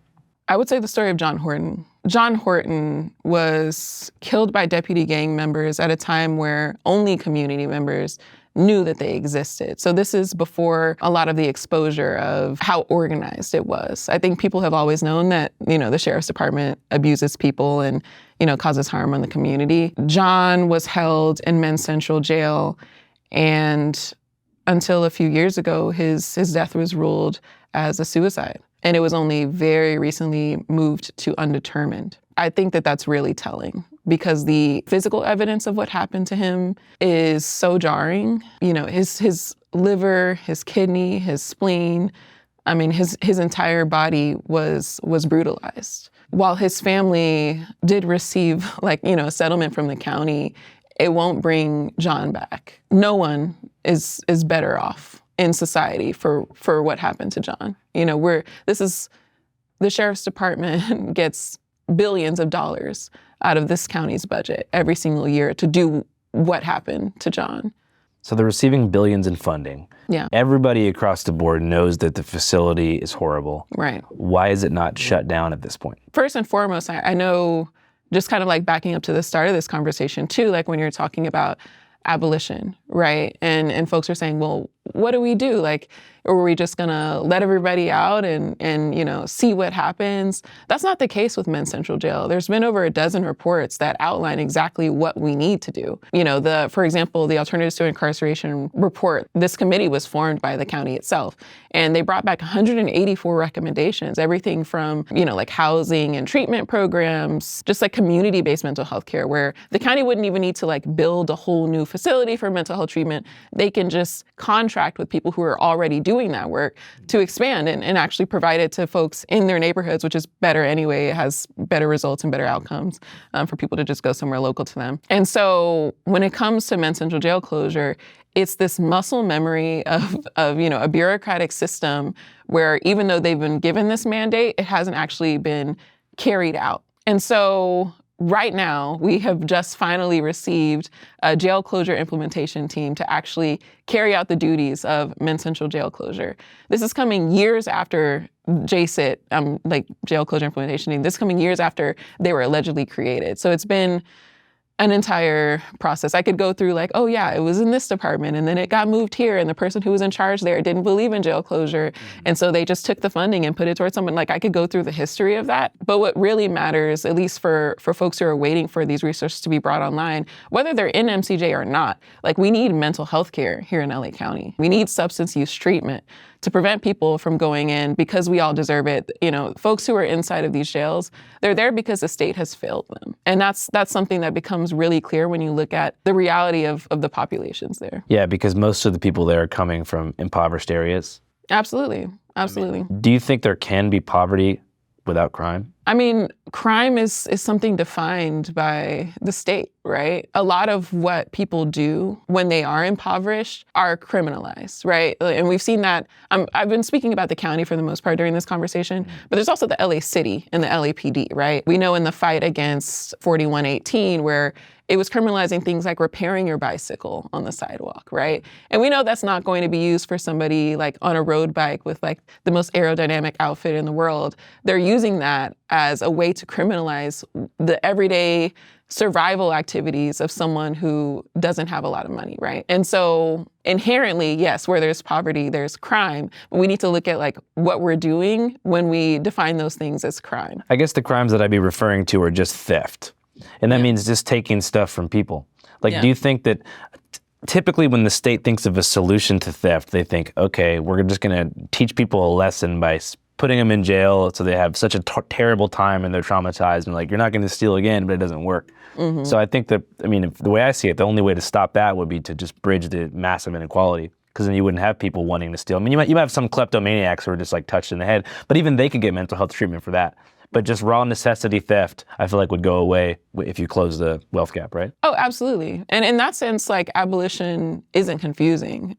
I would say the story of John Horton. John Horton was killed by deputy gang members at a time where only community members knew that they existed. So this is before a lot of the exposure of how organized it was. I think people have always known that, the sheriff's department abuses people and, causes harm on the community. John was held in Men's Central Jail, and until a few years ago, his death was ruled as a suicide. And it was only very recently moved to undetermined. I think that that's really telling because the physical evidence of what happened to him is so jarring. His liver, his kidney, his spleen, his entire body was brutalized. While his family did receive a settlement from the county, it won't bring John back. No one is better off in society for what happened to John. The sheriff's department gets billions of dollars out of this county's budget every single year to do what happened to John. So they're receiving billions in funding. Yeah. Everybody across the board knows that the facility is horrible. Right. Why is it not shut down at this point? First and foremost, I know, just kind of backing up to the start of this conversation too, when you're talking about abolition, right? And folks are saying, well, what do we do? Or are we just gonna let everybody out and see what happens? That's not the case with Men's Central Jail. There's been over a dozen reports that outline exactly what we need to do. For example, the Alternatives to Incarceration report, this committee was formed by the county itself. And they brought back 184 recommendations, everything from, housing and treatment programs, just community-based mental health care, where the county wouldn't even need to build a whole new facility for mental health treatment. They can just contract with people who are already doing that work to expand and actually provide it to folks in their neighborhoods, which is better anyway. It has better results and better outcomes for people to just go somewhere local to them. And so when it comes to Men's Central Jail closure, it's this muscle memory of a bureaucratic system where even though they've been given this mandate, it hasn't actually been carried out. And so right now, we have just finally received a jail closure implementation team to actually carry out the duties of Men's Central Jail closure. This is coming years after JCIT, jail closure implementation team. This is coming years after they were allegedly created. So it's been an entire process. I could go through it was in this department and then it got moved here and the person who was in charge there didn't believe in jail closure. And so they just took the funding and put it towards someone. I could go through the history of that. But what really matters, at least for folks who are waiting for these resources to be brought online, whether they're in MCJ or not, we need mental health care here in LA County. We need substance use treatment to prevent people from going in because we all deserve it. You know, folks who are inside of these jails, they're there because the state has failed them. And that's something that becomes really clear when you look at the reality of the populations there. Yeah, because most of the people there are coming from impoverished areas. Absolutely. Absolutely. Do you think there can be poverty without crime? I mean, crime is something defined by the state, right? A lot of what people do when they are impoverished are criminalized, right? And we've seen that. I've been speaking about the county for the most part during this conversation, but there's also the LA City and the LAPD, right? We know in the fight against 4118 where it was criminalizing things like repairing your bicycle on the sidewalk, right? And we know that's not going to be used for somebody like on a road bike with like the most aerodynamic outfit in the world. They're using that as a way to criminalize the everyday survival activities of someone who doesn't have a lot of money, right? And so inherently, yes, where there's poverty, there's crime. But we need to look at like what we're doing when we define those things as crime. I guess the crimes that I'd be referring to are just theft. And that means just taking stuff from people. Like, do you think that typically when the state thinks of a solution to theft, they think, okay, we're just going to teach people a lesson by putting them in jail so they have such a terrible time and they're traumatized and like, you're not going to steal again, but it doesn't work. Mm-hmm. So I think that, I mean, the way I see it, the only way to stop that would be to just bridge the massive inequality, because then you wouldn't have people wanting to steal. I mean, you might have some kleptomaniacs who are just like touched in the head, but even they could get mental health treatment for that. But just raw necessity theft, I feel like would go away if you close the wealth gap, right? Oh, absolutely. And in that sense, like abolition isn't confusing.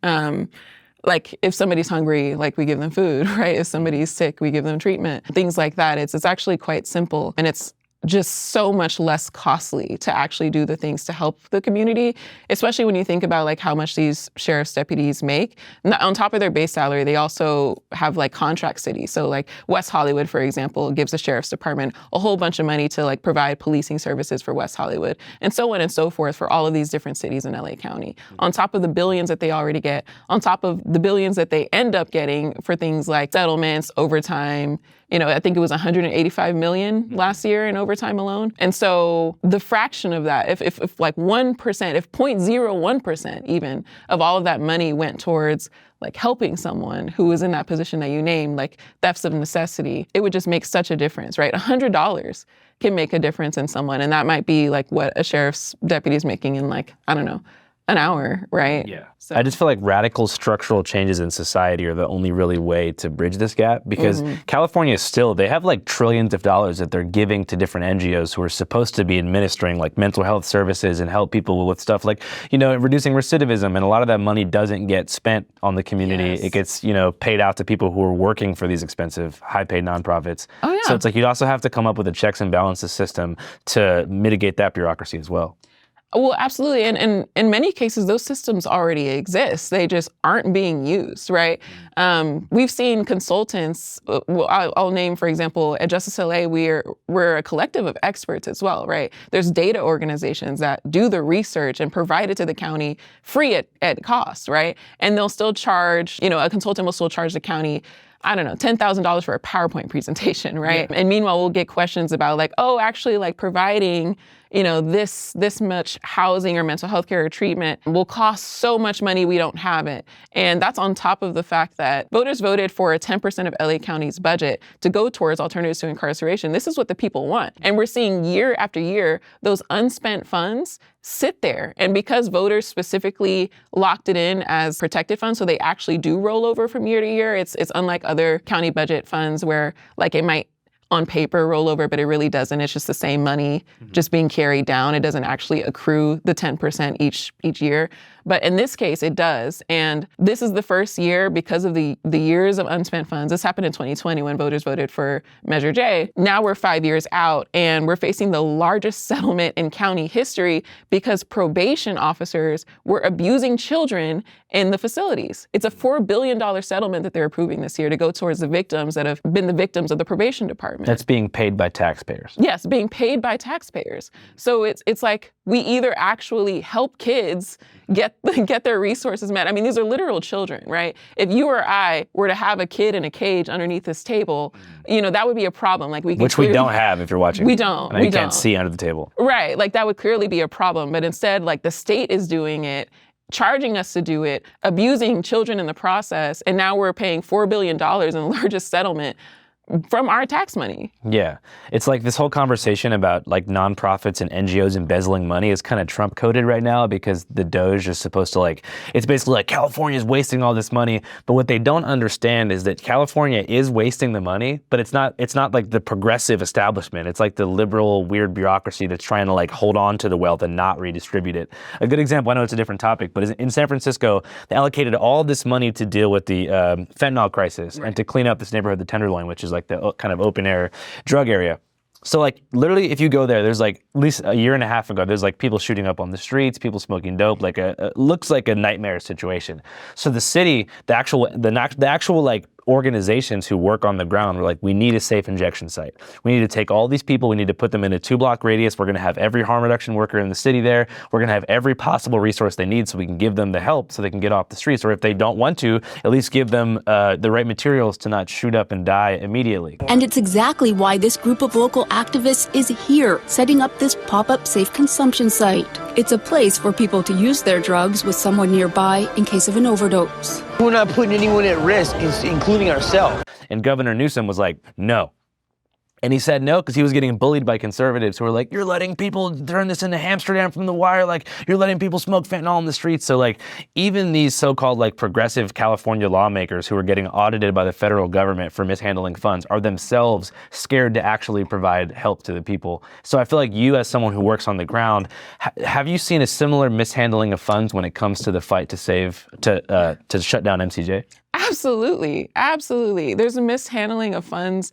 Like if somebody's hungry, like we give them food, right? If somebody's sick, we give them treatment. Things like that. It's actually quite simple, and it's just so much less costly to actually do the things to help the community, especially when you think about like how much these sheriff's deputies make. On top of their base salary, they also have like contract cities. So like West Hollywood, for example, gives the sheriff's department a whole bunch of money to like provide policing services for West Hollywood, and so on and so forth for all of these different cities in LA County. On top of the billions that they already get, on top of the billions that they end up getting for things like settlements, overtime. You know, I think it was $185 million last year in overtime alone. And so the fraction of that, if like 1%, if 0.01% even of all of that money went towards like helping someone who was in that position that you named, like thefts of necessity, it would just make such a difference, right? $100 can make a difference in someone. And that might be like what a sheriff's deputy is making in like, I don't know, an hour, right? Yeah. So I just feel like radical structural changes in society are the only really way to bridge this gap, because California still, they have like trillions of dollars that they're giving to different NGOs who are supposed to be administering like mental health services and help people with stuff like, you know, reducing recidivism. And a lot of that money doesn't get spent on the community. Yes. It gets, you know, paid out to people who are working for these expensive, high paid nonprofits. Oh, yeah. So it's like you'd also have to come up with a checks and balances system to mitigate that bureaucracy as well. Well, absolutely. And in many cases, those systems already exist. They just aren't being used, right? We've seen consultants, I'll name, for example, at Justice LA, we're a collective of experts as well, right? There's data organizations that do the research and provide it to the county free at cost, right? And they'll still charge, you know, a consultant will still charge the county, I don't know, $10,000 for a PowerPoint presentation, right? Yeah. And meanwhile, we'll get questions about like, oh, actually like providing, you know, this much housing or mental health care or treatment will cost so much money, we don't have it. And that's on top of the fact that voters voted for a 10% of LA County's budget to go towards alternatives to incarceration. This is what the people want. And we're seeing year after year, those unspent funds sit there. And because voters specifically locked it in as protected funds, so they actually do roll over from year to year, it's unlike other county budget funds where like it might on paper roll over, but it really doesn't. It's just the same money just being carried down. It doesn't actually accrue the 10% each year. But in this case, it does. And this is the first year because of the years of unspent funds. This happened in 2020 when voters voted for Measure J. Now we're 5 years out and we're facing the largest settlement in county history because probation officers were abusing children in the facilities. It's a $4 billion settlement that they're approving this year to go towards the victims that have been the victims of the probation department. That's being paid by taxpayers. Yes, being paid by taxpayers. So it's like we either actually help kids get their resources met. I mean, these are literal children, right? If you or I were to have a kid in a cage underneath this table, you know, that would be a problem. Like we don't have if you're watching. We don't. You can't see under the table. Right. Like that would clearly be a problem. But instead, like the state is doing it. charging us to do it, abusing children in the process, and now we're paying $4 billion in the largest settlement from our tax money. Yeah. It's like this whole conversation about like nonprofits and NGOs embezzling money is kind of Trump coded right now because the Doge is supposed to like, it's basically like California is wasting all this money. But what they don't understand is that California is wasting the money, but it's not like the progressive establishment. It's like the liberal weird bureaucracy that's trying to like hold on to the wealth and not redistribute it. A good example, I know it's a different topic, but in San Francisco, they allocated all this money to deal with the fentanyl crisis and to clean up this neighborhood, the Tenderloin, which is like the kind of open air drug area. So like literally if you go there, there's like at least a year and a half ago, there's like people shooting up on the streets, people smoking dope, like looks like a nightmare situation. So the city, the actual like organizations who work on the ground were like, we need a safe injection site. We need to take all these people, we need to put them in a 2-block radius. We're gonna have every harm reduction worker in the city there. We're gonna have every possible resource they need so we can give them the help so they can get off the streets. Or if they don't want to, at least give them the right materials to not shoot up and die immediately. And it's exactly why this group of local activists is here, setting up this pop-up safe consumption site. It's a place for people to use their drugs with someone nearby in case of an overdose. We're not putting anyone at risk, including ourselves. And Governor Newsom was like, no. And he said no because he was getting bullied by conservatives who were like, you're letting people turn this into Amsterdam from the wire, like you're letting people smoke fentanyl in the streets. So like even these so-called like progressive California lawmakers who are getting audited by the federal government for mishandling funds are themselves scared to actually provide help to the people. So I feel like you as someone who works on the ground, have you seen a similar mishandling of funds when it comes to the fight to shut down MCJ? Absolutely, absolutely. There's a mishandling of funds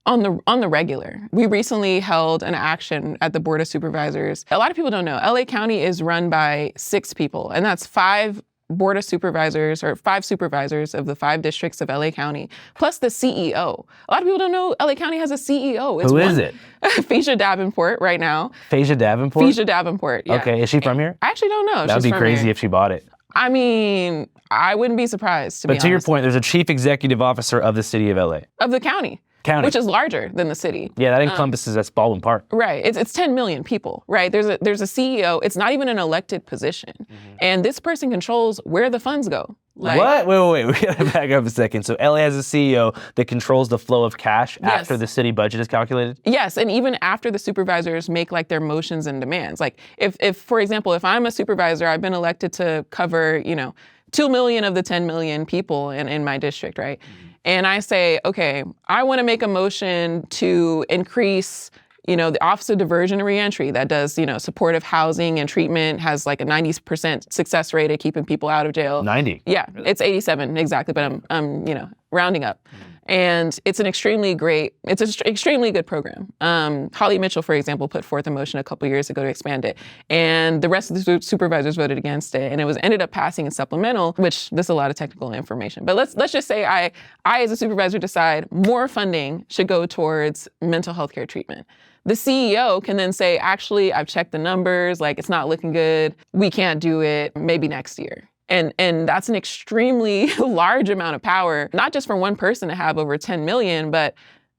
on the regular. We recently held an action at the Board of Supervisors. A lot of people don't know, LA County is run by 6 people, and that's 5 Board of Supervisors or 5 supervisors of the 5 districts of LA County, plus the CEO. A lot of people don't know LA County has a CEO. Who is it? Facia Davenport right now. Facia Davenport? Facia Davenport, yeah. Okay, is she from here? I actually don't know. That would be crazy if she bought it. I mean, I wouldn't be surprised, to be honest. But to your point, there's a chief executive officer of the city of LA. Of the county. Which is larger than the city. Yeah, that encompasses that's Baldwin Park. Right, it's 10 million people, right? There's a CEO. It's not even an elected position, and this person controls where the funds go. Like, what? Wait. We gotta back up a second. So LA has a CEO that controls the flow of cash after the city budget is calculated? Yes, and even after the supervisors make like their motions and demands. Like if for example, if I'm a supervisor, I've been elected to cover, 2 million of the 10 million people in my district, right? And I say, okay, I want to make a motion to increase, the Office of Diversion and Reentry that does, supportive housing and treatment, has like a 90% success rate at keeping people out of jail. 90? Yeah, it's 87 exactly, but I'm rounding up. And it's an extremely good program. Holly Mitchell, for example, put forth a motion a couple years ago to expand it. And the rest of the supervisors voted against it. And it ended up passing a supplemental, which there's a lot of technical information. But let's just say I as a supervisor decide more funding should go towards mental health care treatment. The CEO can then say, actually, I've checked the numbers, like it's not looking good. We can't do it, maybe next year. And that's an extremely large amount of power, not just for one person to have over 10 million, but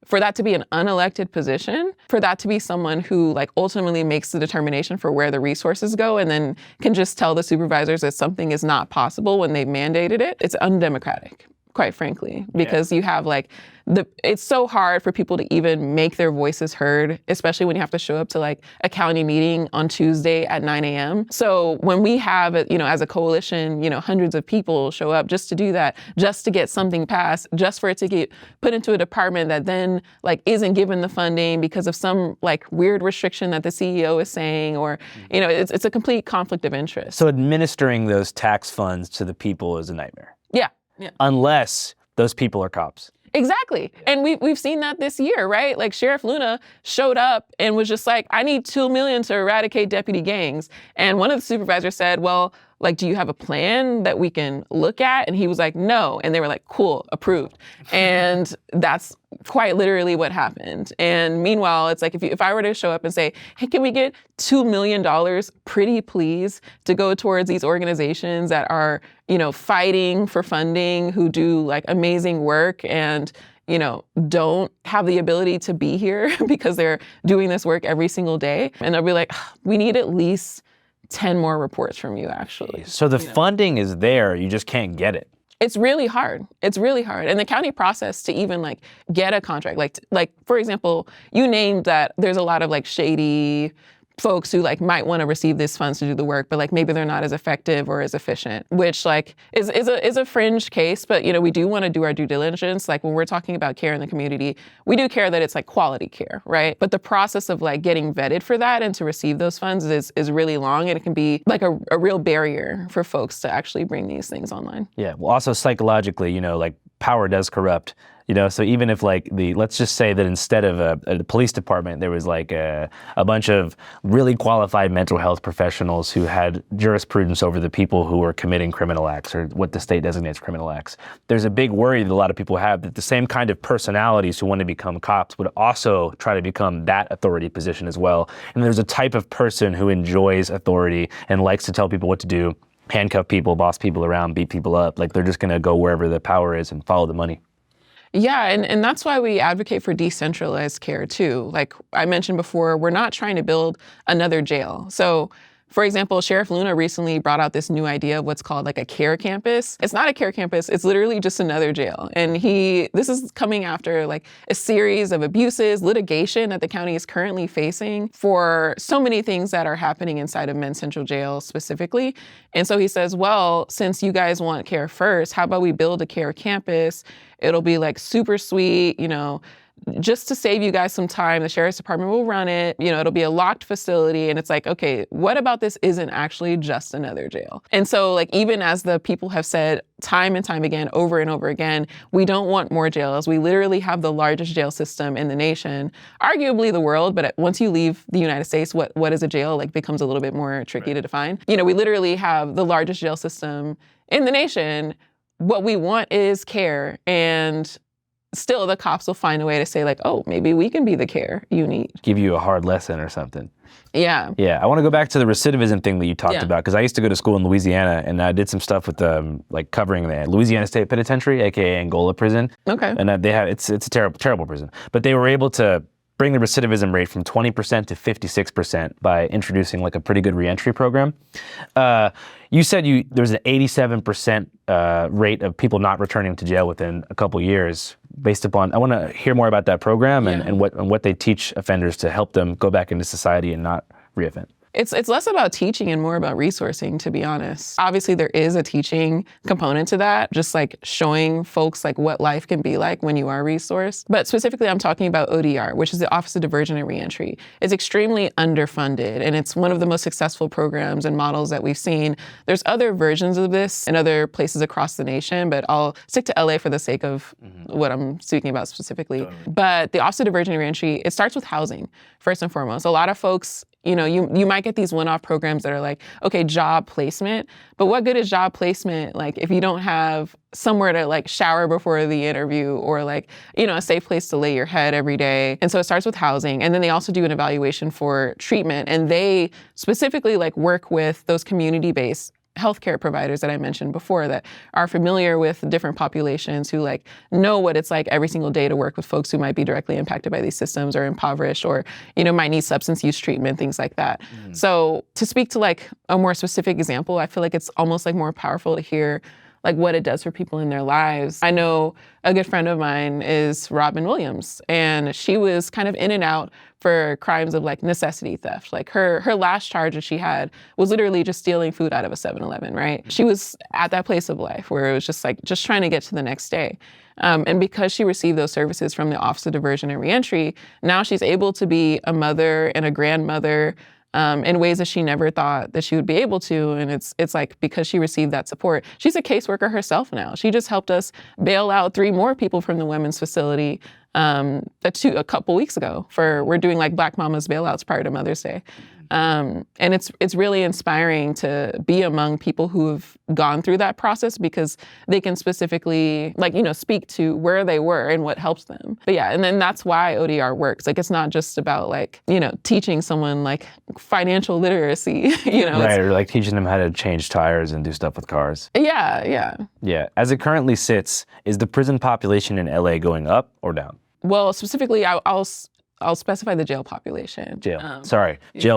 for that to be an unelected position, for that to be someone who like ultimately makes the determination for where the resources go and then can just tell the supervisors that something is not possible when they mandated it. It's undemocratic, quite frankly, because you have like it's so hard for people to even make their voices heard, especially when you have to show up to like a county meeting on Tuesday at 9 a.m. So when we have, as a coalition, hundreds of people show up just to do that, just to get something passed, just for it to get put into a department that then like isn't given the funding because of some like weird restriction that the CEO is saying, or, it's a complete conflict of interest. So administering those tax funds to the people is a nightmare. Yeah. Unless those people are cops. Exactly. And we've seen that this year, right? Like Sheriff Luna showed up and was just like, I need $2 million to eradicate deputy gangs. And one of the supervisors said, well, like, do you have a plan that we can look at? And he was like, no. And they were like, cool, approved. And that's quite literally what happened. And meanwhile, it's like, if I were to show up and say, hey, can we get $2 million, pretty please, to go towards these organizations that are, fighting for funding, who do like amazing work and, don't have the ability to be here because they're doing this work every single day. And they'll be like, we need at least 10 more reports from you, actually. So the funding is there, you just can't get it. It's really hard. It's really hard. And the county process to even like get a contract, like for example, you named that there's a lot of like shady folks who like might want to receive these funds to do the work, but like maybe they're not as effective or as efficient, which like is a fringe case. But we do want to do our due diligence. Like when we're talking about care in the community, we do care that it's like quality care, right? But the process of like getting vetted for that and to receive those funds is really long, and it can be like a real barrier for folks to actually bring these things online. Yeah. Well, also psychologically, like power does corrupt. So even if like let's just say that instead of a police department, there was like a bunch of really qualified mental health professionals who had jurisprudence over the people who were committing criminal acts or what the state designates criminal acts. There's a big worry that a lot of people have that the same kind of personalities who want to become cops would also try to become that authority position as well. And there's a type of person who enjoys authority and likes to tell people what to do, handcuff people, boss people around, beat people up. Like they're just going to go wherever the power is and follow the money. Yeah, and that's why we advocate for decentralized care too. Like I mentioned before, we're not trying to build another jail. So, for example, Sheriff Luna recently brought out this new idea of what's called like a care campus. It's not a care campus, it's literally just another jail. And this is coming after like a series of abuses, litigation that the county is currently facing for so many things that are happening inside of Men's Central Jail specifically. And so he says, well, since you guys want care first, how about we build a care campus? It'll be like super sweet, just to save you guys some time, the sheriff's department will run it. It'll be a locked facility. And it's like, okay, what about this isn't actually just another jail? And so like, even as the people have said time and time again, over and over again, we don't want more jails. We literally have the largest jail system in the nation, arguably the world. But once you leave the United States, what is a jail? Like becomes a little bit more tricky to define. We literally have the largest jail system in the nation. What we want is care, and still the cops will find a way to say like, oh, maybe we can be the care you need. Give you a hard lesson or something. Yeah. Yeah, I want to go back to the recidivism thing that you talked about, because I used to go to school in Louisiana, and I did some stuff with like covering the Louisiana State Penitentiary, aka Angola prison. Okay. And they have it's a terrible prison, but they were able to bring the recidivism rate from 20% to 56% by introducing like a pretty good reentry program. You said there's an 87% rate of people not returning to jail within a couple years. Based upon, I want to hear more about that program and what they teach offenders to help them go back into society and not reoffend. It's less about teaching and more about resourcing, to be honest. Obviously, there is a teaching component to that, just like showing folks like what life can be like when you are resourced. But specifically, I'm talking about ODR, which is the Office of Diversion and Reentry. It's extremely underfunded, and it's one of the most successful programs and models that we've seen. There's other versions of this in other places across the nation, but I'll stick to LA for the sake of what I'm speaking about specifically. Totally. But the Office of Diversion and Reentry, it starts with housing, first and foremost. A lot of folks, you might get these one-off programs that are like, okay, job placement, but what good is job placement like if you don't have somewhere to like shower before the interview or like, a safe place to lay your head every day? And so it starts with housing, and then they also do an evaluation for treatment, and they specifically like work with those community-based healthcare providers that I mentioned before that are familiar with different populations who like know what it's like every single day to work with folks who might be directly impacted by these systems or impoverished or, might need substance use treatment, things like that. So to speak to like a more specific example, I feel like it's almost like more powerful to hear like what it does for people in their lives. I know a good friend of mine is Robin Williams, and she was kind of in and out for crimes of like necessity theft. Like her last charge that she had was literally just stealing food out of a 7-Eleven, right? She was at that place of life where it was just trying to get to the next day. And because she received those services from the Office of Diversion and Reentry, now she's able to be a mother and a grandmother in ways that she never thought that she would be able to. And it's like, because she received that support, she's a caseworker herself now. She just helped us bail out 3 more people from the women's facility a couple weeks ago. We're doing like Black Mamas bailouts prior to Mother's Day. And it's really inspiring to be among people who have gone through that process, because they can specifically speak to where they were and what helps them. But yeah, and then that's why ODR works. Like, it's not just about teaching someone like financial literacy, Right, or like teaching them how to change tires and do stuff with cars. Yeah. As it currently sits, is the prison population in LA going up or down? Well, specifically, I'll I'll specify the jail population. Jail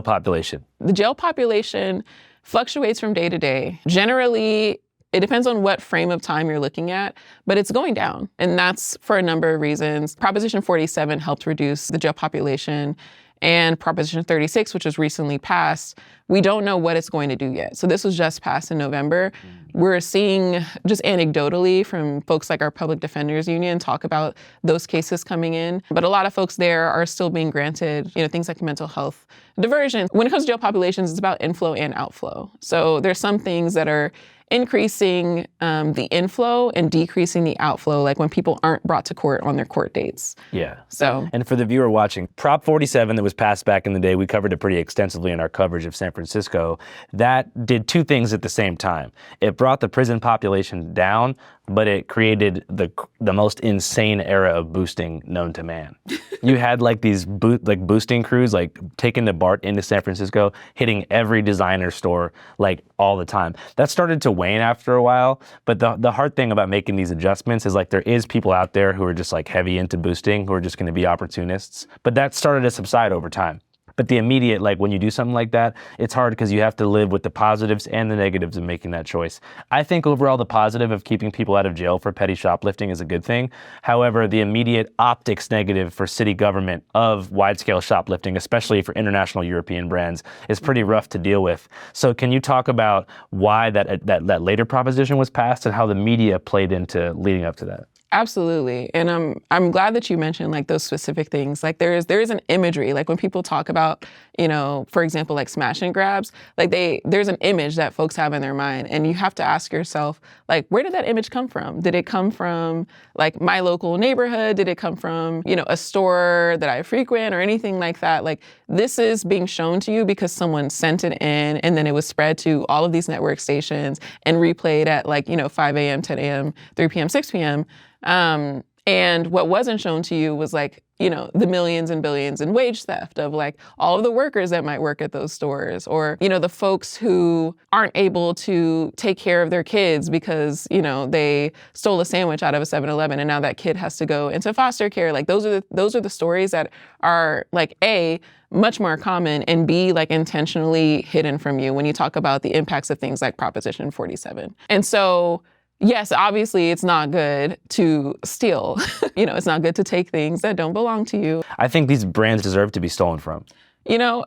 population. The jail population fluctuates from day to day. Generally, it depends on what frame of time you're looking at, but it's going down. And that's for a number of reasons. Proposition 47 helped reduce the jail population, and Proposition 36, which was recently passed, we don't know what it's going to do yet. So this was just passed in November. We're seeing just anecdotally from folks like our Public Defenders Union talk about those cases coming in. But a lot of folks there are still being granted, things like mental health diversion. When it comes to jail populations, it's about inflow and outflow. So there's some things that are increasing the inflow and decreasing the outflow, like when people aren't brought to court on their court dates. Yeah. So, and for the viewer watching, Prop 47 that was passed back in the day, we covered it pretty extensively in our coverage of San Francisco. That did two things at the same time. It brought the prison population down, but it created the most insane era of boosting known to man. You had like these boosting crews like taking the BART into San Francisco, hitting every designer store like all the time. That started to wane after a while, but the hard thing about making these adjustments is like there is people out there who are just like heavy into boosting, who are just going to be opportunists. But that started to subside over time. But the immediate, like when you do something like that, it's hard because you have to live with the positives and the negatives of making that choice. I think overall the positive of keeping people out of jail for petty shoplifting is a good thing. However, the immediate optics negative for city government of wide-scale shoplifting, especially for international European brands, is pretty rough to deal with. So can you talk about why that later proposition was passed and how the media played into leading up to that? Absolutely. And I'm glad that you mentioned like those specific things. Like there is an imagery, like when people talk about, for example, like smash and grabs, like there's an image that folks have in their mind. And you have to ask yourself, like, where did that image come from? Did it come from like my local neighborhood? Did it come from, a store that I frequent or anything like that? Like this is being shown to you because someone sent it in and then it was spread to all of these network stations and replayed at like, 5 a.m., 10 a.m., 3 p.m., 6 p.m. And what wasn't shown to you was like, the millions and billions in wage theft of like all of the workers that might work at those stores, or, the folks who aren't able to take care of their kids because, they stole a sandwich out of a 7-Eleven and now that kid has to go into foster care. Like those are the stories that are like A, much more common, and B, like intentionally hidden from you when you talk about the impacts of things like Proposition 47. And so yes, obviously it's not good to steal. It's not good to take things that don't belong to you. I think these brands deserve to be stolen from.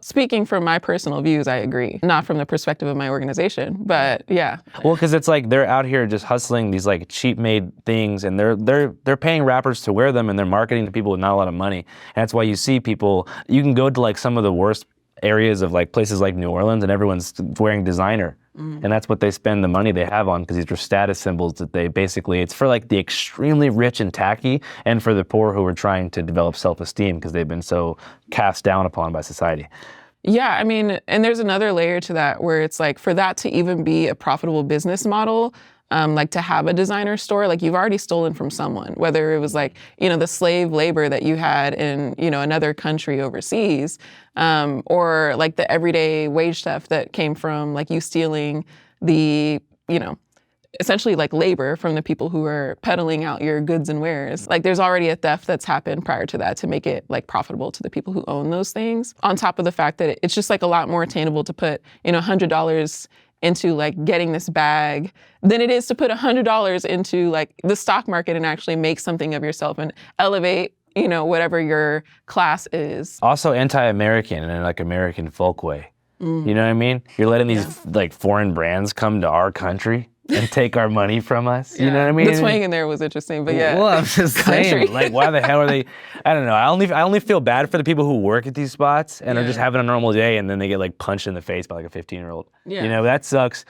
Speaking from my personal views, I agree. Not from the perspective of my organization, but yeah. Well, because it's like they're out here just hustling these like cheap-made things, and they're paying rappers to wear them, and they're marketing to people with not a lot of money. And that's why you see people. You can go to like some of the worst areas of like places like New Orleans, and everyone's wearing designer. And that's what they spend the money they have on, because these are status symbols that they basically, it's for like the extremely rich and tacky, and for the poor who are trying to develop self-esteem because they've been so cast down upon by society. Yeah, I mean, and there's another layer to that where it's like for that to even be a profitable business model, like to have a designer store, like you've already stolen from someone, whether it was like, the slave labor that you had in, another country overseas, or like the everyday wage theft that came from like you stealing the, essentially like labor from the people who are peddling out your goods and wares. Like there's already a theft that's happened prior to that to make it like profitable to the people who own those things. On top of the fact that it's just like a lot more attainable to put, $100 into like getting this bag than it is to put $100 into like the stock market and actually make something of yourself and elevate, whatever your class is. Also anti-American in like American folk way. You know what I mean? You're letting these like foreign brands come to our country and take our money from us. You know what I mean? The swing in there was interesting, but yeah. Well, I'm just saying, like, why the hell are they? I don't know. I only feel bad for the people who work at these spots and are just having a normal day, and then they get like punched in the face by like a 15-year-old. Yeah. That sucks.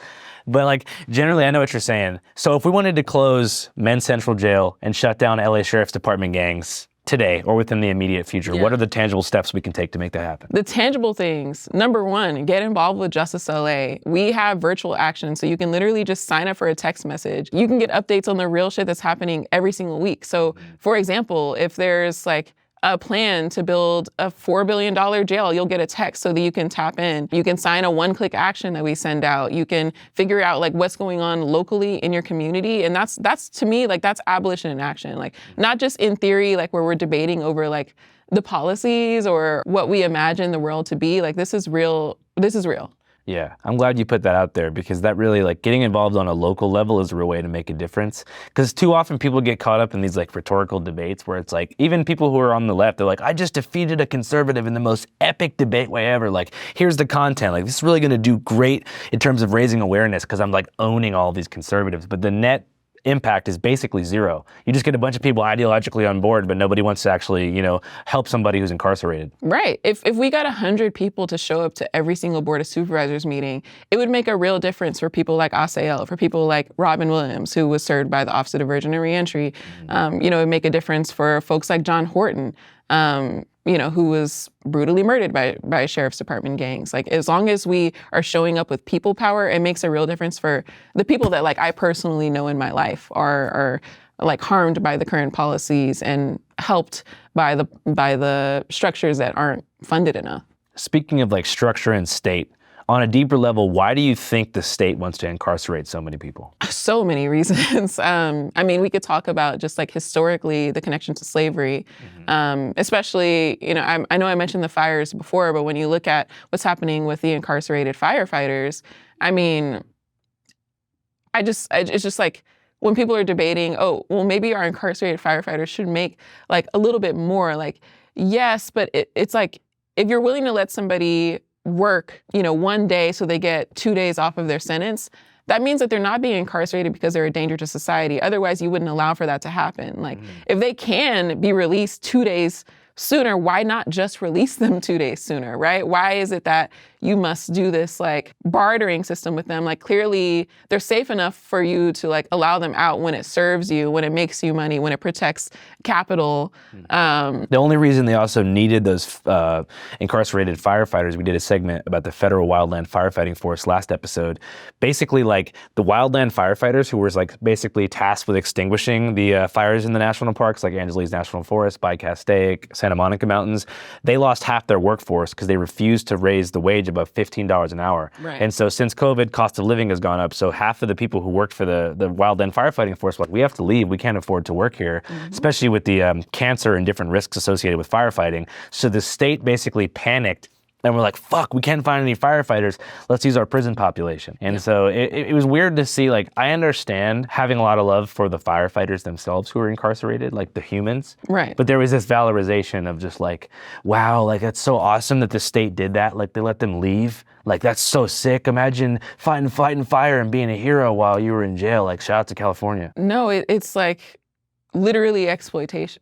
But like generally, I know what you're saying. So if we wanted to close Men's Central Jail and shut down LA Sheriff's Department gangs today or within the immediate future, what are the tangible steps we can take to make that happen? The tangible things, number one, get involved with Justice LA. We have virtual action, so you can literally just sign up for a text message. You can get updates on the real shit that's happening every single week. So for example, if there's like a plan to build a $4 billion jail, you'll get a text so that you can tap in. You can sign a one-click action that we send out. You can figure out like what's going on locally in your community. And that's to me, like that's abolition in action. Like not just in theory, like where we're debating over like the policies or what we imagine the world to be. Like, this is real. This is real. Yeah, I'm glad you put that out there, because that really, like, getting involved on a local level is a real way to make a difference. Because too often people get caught up in these like rhetorical debates where it's like, even people who are on the left, they're like, I just defeated a conservative in the most epic debate way ever. Like, here's the content. Like, this is really going to do great in terms of raising awareness because I'm like owning all these conservatives. But the net impact is basically zero. You just get a bunch of people ideologically on board, but nobody wants to actually, you know, help somebody who's incarcerated. Right. If we got 100 people to show up to every single Board of Supervisors meeting, it would make a real difference for people like Asael, for people like Robin Williams, who was served by the Office of Diversion and Reentry. You know, it would make a difference for folks like John Horton, you know, who was brutally murdered by sheriff's department gangs. Like, as long as we are showing up with people power, it makes a real difference for the people that, like, I personally know in my life are like harmed by the current policies and helped by the structures that aren't funded enough. Speaking of like structure and state, on a deeper level, why do you think the state wants to incarcerate so many people? So many reasons. I mean, we could talk about just like historically the connection to slavery, especially, you know, I know I mentioned the fires before, but when you look at what's happening with the incarcerated firefighters, I mean, it's just like, when people are debating, oh, well, maybe our incarcerated firefighters should make like a little bit more, like, yes, but it's like, if you're willing to let somebody work, you know, 1 day so they get 2 days off of their sentence, that means that they're not being incarcerated because they're a danger to society. Otherwise, you wouldn't allow for that to happen. Like, if they can be released 2 days sooner, why not just release them 2 days sooner, right? Why is it that you must do this like bartering system with them? Like, clearly they're safe enough for you to like allow them out when it serves you, when it makes you money, when it protects capital. The only reason they also needed those incarcerated firefighters, we did a segment about the Federal Wildland Firefighting Force last episode. Basically, like, the wildland firefighters who were like basically tasked with extinguishing the fires in the national parks, like Angeles National Forest, by Castaic, Santa Monica Mountains, they lost half their workforce because they refused to raise the wage above $15 an hour. Right. And so since COVID, cost of living has gone up. So half of the people who worked for the wildland firefighting force were like, we have to leave. We can't afford to work here, especially with the cancer and different risks associated with firefighting. So the state basically panicked. And we're like, fuck, we can't find any firefighters. Let's use our prison population. And so it was weird to see, like, I understand having a lot of love for the firefighters themselves who are incarcerated, like the humans. Right. But there was this valorization of just like, wow, like, that's so awesome that the state did that. Like, they let them leave. Like, that's so sick. Imagine fighting fire and being a hero while you were in jail. Like, shout out to California. No, it's like literally exploitation.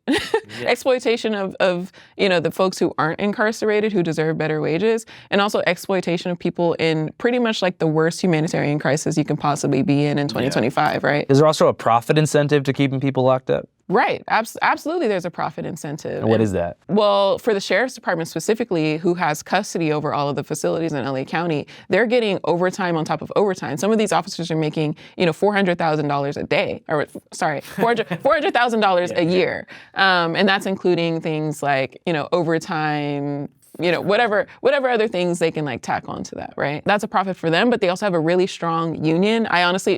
Exploitation of, you know, the folks who aren't incarcerated, who deserve better wages, and also exploitation of people in pretty much like the worst humanitarian crisis you can possibly be in 2025, right? Is there also a profit incentive to keeping people locked up? Right. Absolutely, there's a profit incentive. And what is that? Well, for the sheriff's department specifically, who has custody over all of the facilities in LA County, they're getting overtime on top of overtime. Some of these officers are making, you know, $400,000 a day, or sorry, $400,000 a year. And that's including things like, you know, overtime, you know, whatever other things they can like tack onto that, right? That's a profit for them, but they also have a really strong union.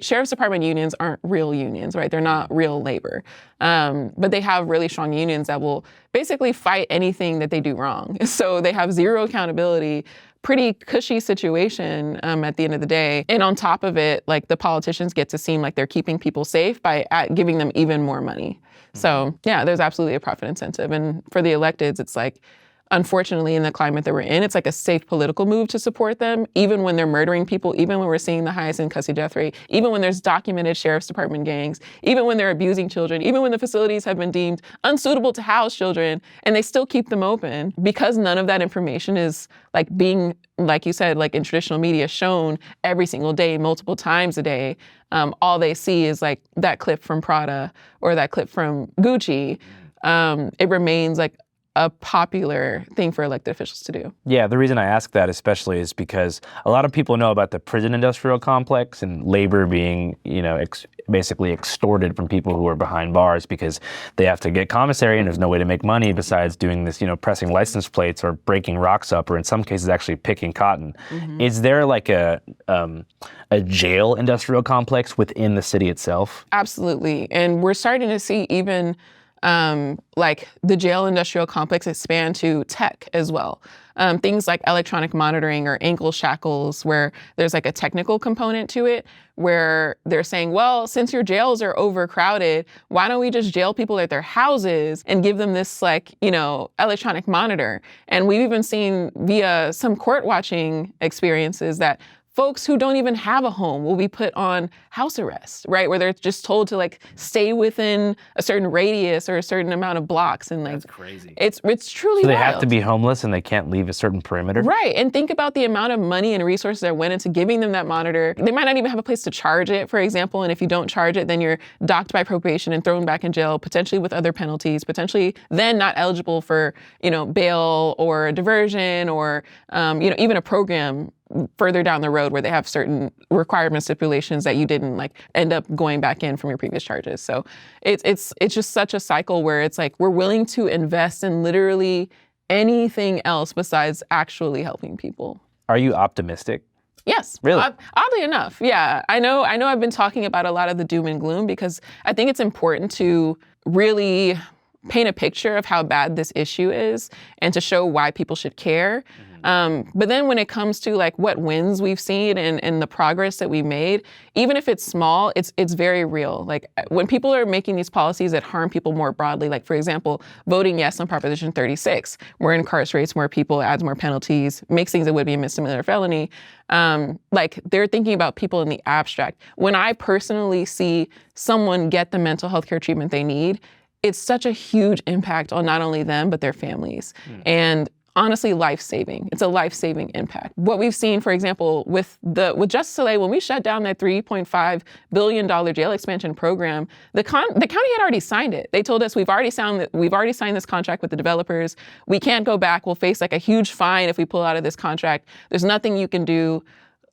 Sheriff's Department unions aren't real unions, right? They're not real labor. But they have really strong unions that will basically fight anything that they do wrong. So they have zero accountability, pretty cushy situation at the end of the day. And on top of it, like, the politicians get to seem like they're keeping people safe by giving them even more money. So yeah, there's absolutely a profit incentive. And for the electeds, it's like, unfortunately, in the climate that we're in, it's like a safe political move to support them, even when they're murdering people, even when we're seeing the highest in custody death rate, even when there's documented sheriff's department gangs, even when they're abusing children, even when the facilities have been deemed unsuitable to house children, and they still keep them open because none of that information is like being, like you said, like in traditional media, shown every single day, multiple times a day. All they see is like that clip from Prada or that clip from Gucci. It remains like a popular thing for elected officials to do. Yeah, the reason I ask that especially is because a lot of people know about the prison industrial complex and labor being, you know, basically extorted from people who are behind bars because they have to get commissary and there's no way to make money besides doing this, you know, pressing license plates or breaking rocks up, or in some cases actually picking cotton. Is there like a jail industrial complex within the city itself? Absolutely. And we're starting to see even like the jail industrial complex expand to tech as well. Things like electronic monitoring or ankle shackles, where there's like a technical component to it, where they're saying, well, since your jails are overcrowded, why don't we just jail people at their houses and give them this like, electronic monitor? And we've even seen via some court watching experiences that folks who don't even have a home will be put on house arrest, right? Where they're just told to like stay within a certain radius or a certain amount of blocks. And like, that's crazy. It's truly So they wild. have to be homeless and they can't leave a certain perimeter? Right. And think about the amount of money and resources that went into giving them that monitor. They might not even have a place to charge it, for example. And if you don't charge it, then you're docked by probation and thrown back in jail, potentially with other penalties, potentially then not eligible for, bail or a diversion or, even a program further down the road where they have certain requirement stipulations that you didn't like end up going back in from your previous charges. So it's just such a cycle where it's like we're willing to invest in literally anything else besides actually helping people. Are you optimistic? Yes. Really? Oddly enough, yeah. I know I've been talking about a lot of the doom and gloom because I think it's important to really paint a picture of how bad this issue is and to show why people should care. But then when it comes to like what wins we've seen and the progress that we made, even if it's small, it's very real. Like when people are making these policies that harm people more broadly, like for example, voting yes on Proposition 36, where it incarcerates more people, adds more penalties, makes things that would be a misdemeanor or felony, like they're thinking about people in the abstract. When I personally see someone get the mental health care treatment they need, it's such a huge impact on not only them, but their families. And honestly, life-saving. It's a life-saving impact. What we've seen, for example, with Justice LA, when we shut down that $3.5 billion jail expansion program, the county had already signed it. They told us we've already signed this contract with the developers. We can't go back. We'll face like a huge fine if we pull out of this contract. There's nothing you can do.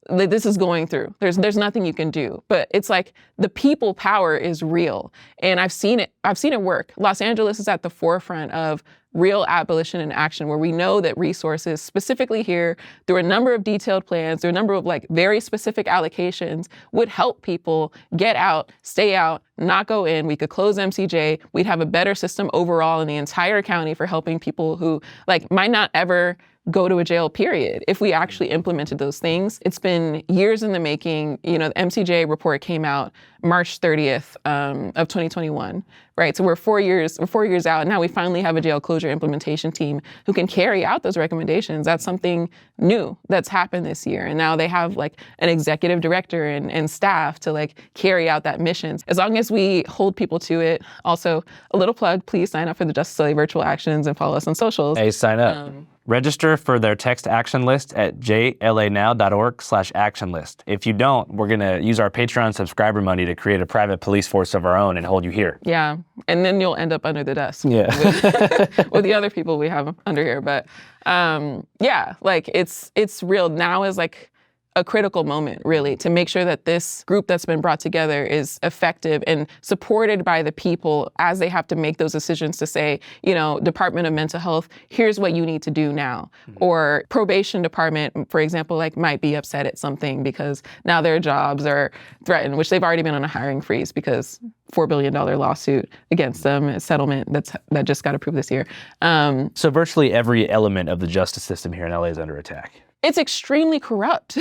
This is going through. There's nothing you can do. But it's like the people power is real. And I've seen it work. Los Angeles is at the forefront of real abolition in action, where we know that resources, specifically here, through a number of detailed plans, through a number of like very specific allocations, would help people get out, stay out, not go in. We could close MCJ. We'd have a better system overall in the entire county for helping people who like might not ever go to a jail, period. If we actually implemented those things, it's been years in the making. The MCJ report came out March 30th of 2021, right? So we're 4 years out, and now we finally have a jail closure implementation team who can carry out those recommendations. That's something new that's happened this year. And now they have like an executive director and staff to like carry out that mission. As long as we hold people to it. Also, a little plug, please sign up for the Justice LA virtual actions and follow us on socials. Hey, sign up. Register for their text action list at jlanow.org/action list. If you don't, we're going to use our Patreon subscriber money to create a private police force of our own and hold you here. Yeah. And then you'll end up under the desk with the other people we have under here. But like it's real. Now is like a critical moment, really, to make sure that this group that's been brought together is effective and supported by the people as they have to make those decisions to say, Department of Mental Health, here's what you need to do now. Or probation department, for example, like might be upset at something because now their jobs are threatened, which they've already been on a hiring freeze because $4 billion lawsuit against them, a settlement that just got approved this year. So virtually every element of the justice system here in LA is under attack. It's extremely corrupt.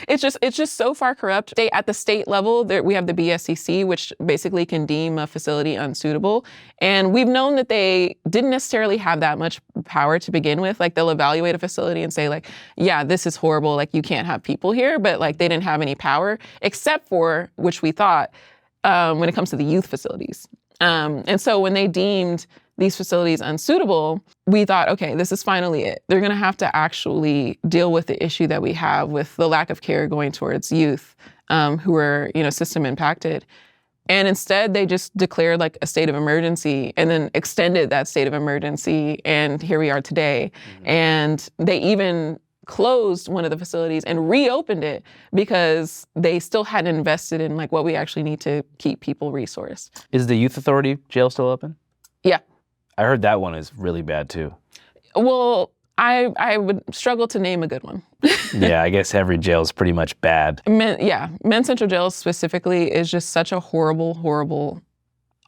It's just so far corrupt. At the state level, we have the BSCC, which basically can deem a facility unsuitable. And we've known that they didn't necessarily have that much power to begin with. Like they'll evaluate a facility and say like, yeah, this is horrible. Like you can't have people here, but like they didn't have any power except for, which we thought, when it comes to the youth facilities. And so when they deemed these facilities unsuitable, we thought, okay, this is finally it. They're going to have to actually deal with the issue that we have with the lack of care going towards youth who are, system impacted. And instead, they just declared like a state of emergency and then extended that state of emergency. And here we are today. And they even closed one of the facilities and reopened it because they still hadn't invested in like what we actually need to keep people resourced. Is the Youth Authority jail still open? Yeah. I heard that one is really bad too. Well, I would struggle to name a good one. Yeah, I guess every jail is pretty much bad. Men's Central Jail specifically is just such a horrible, horrible,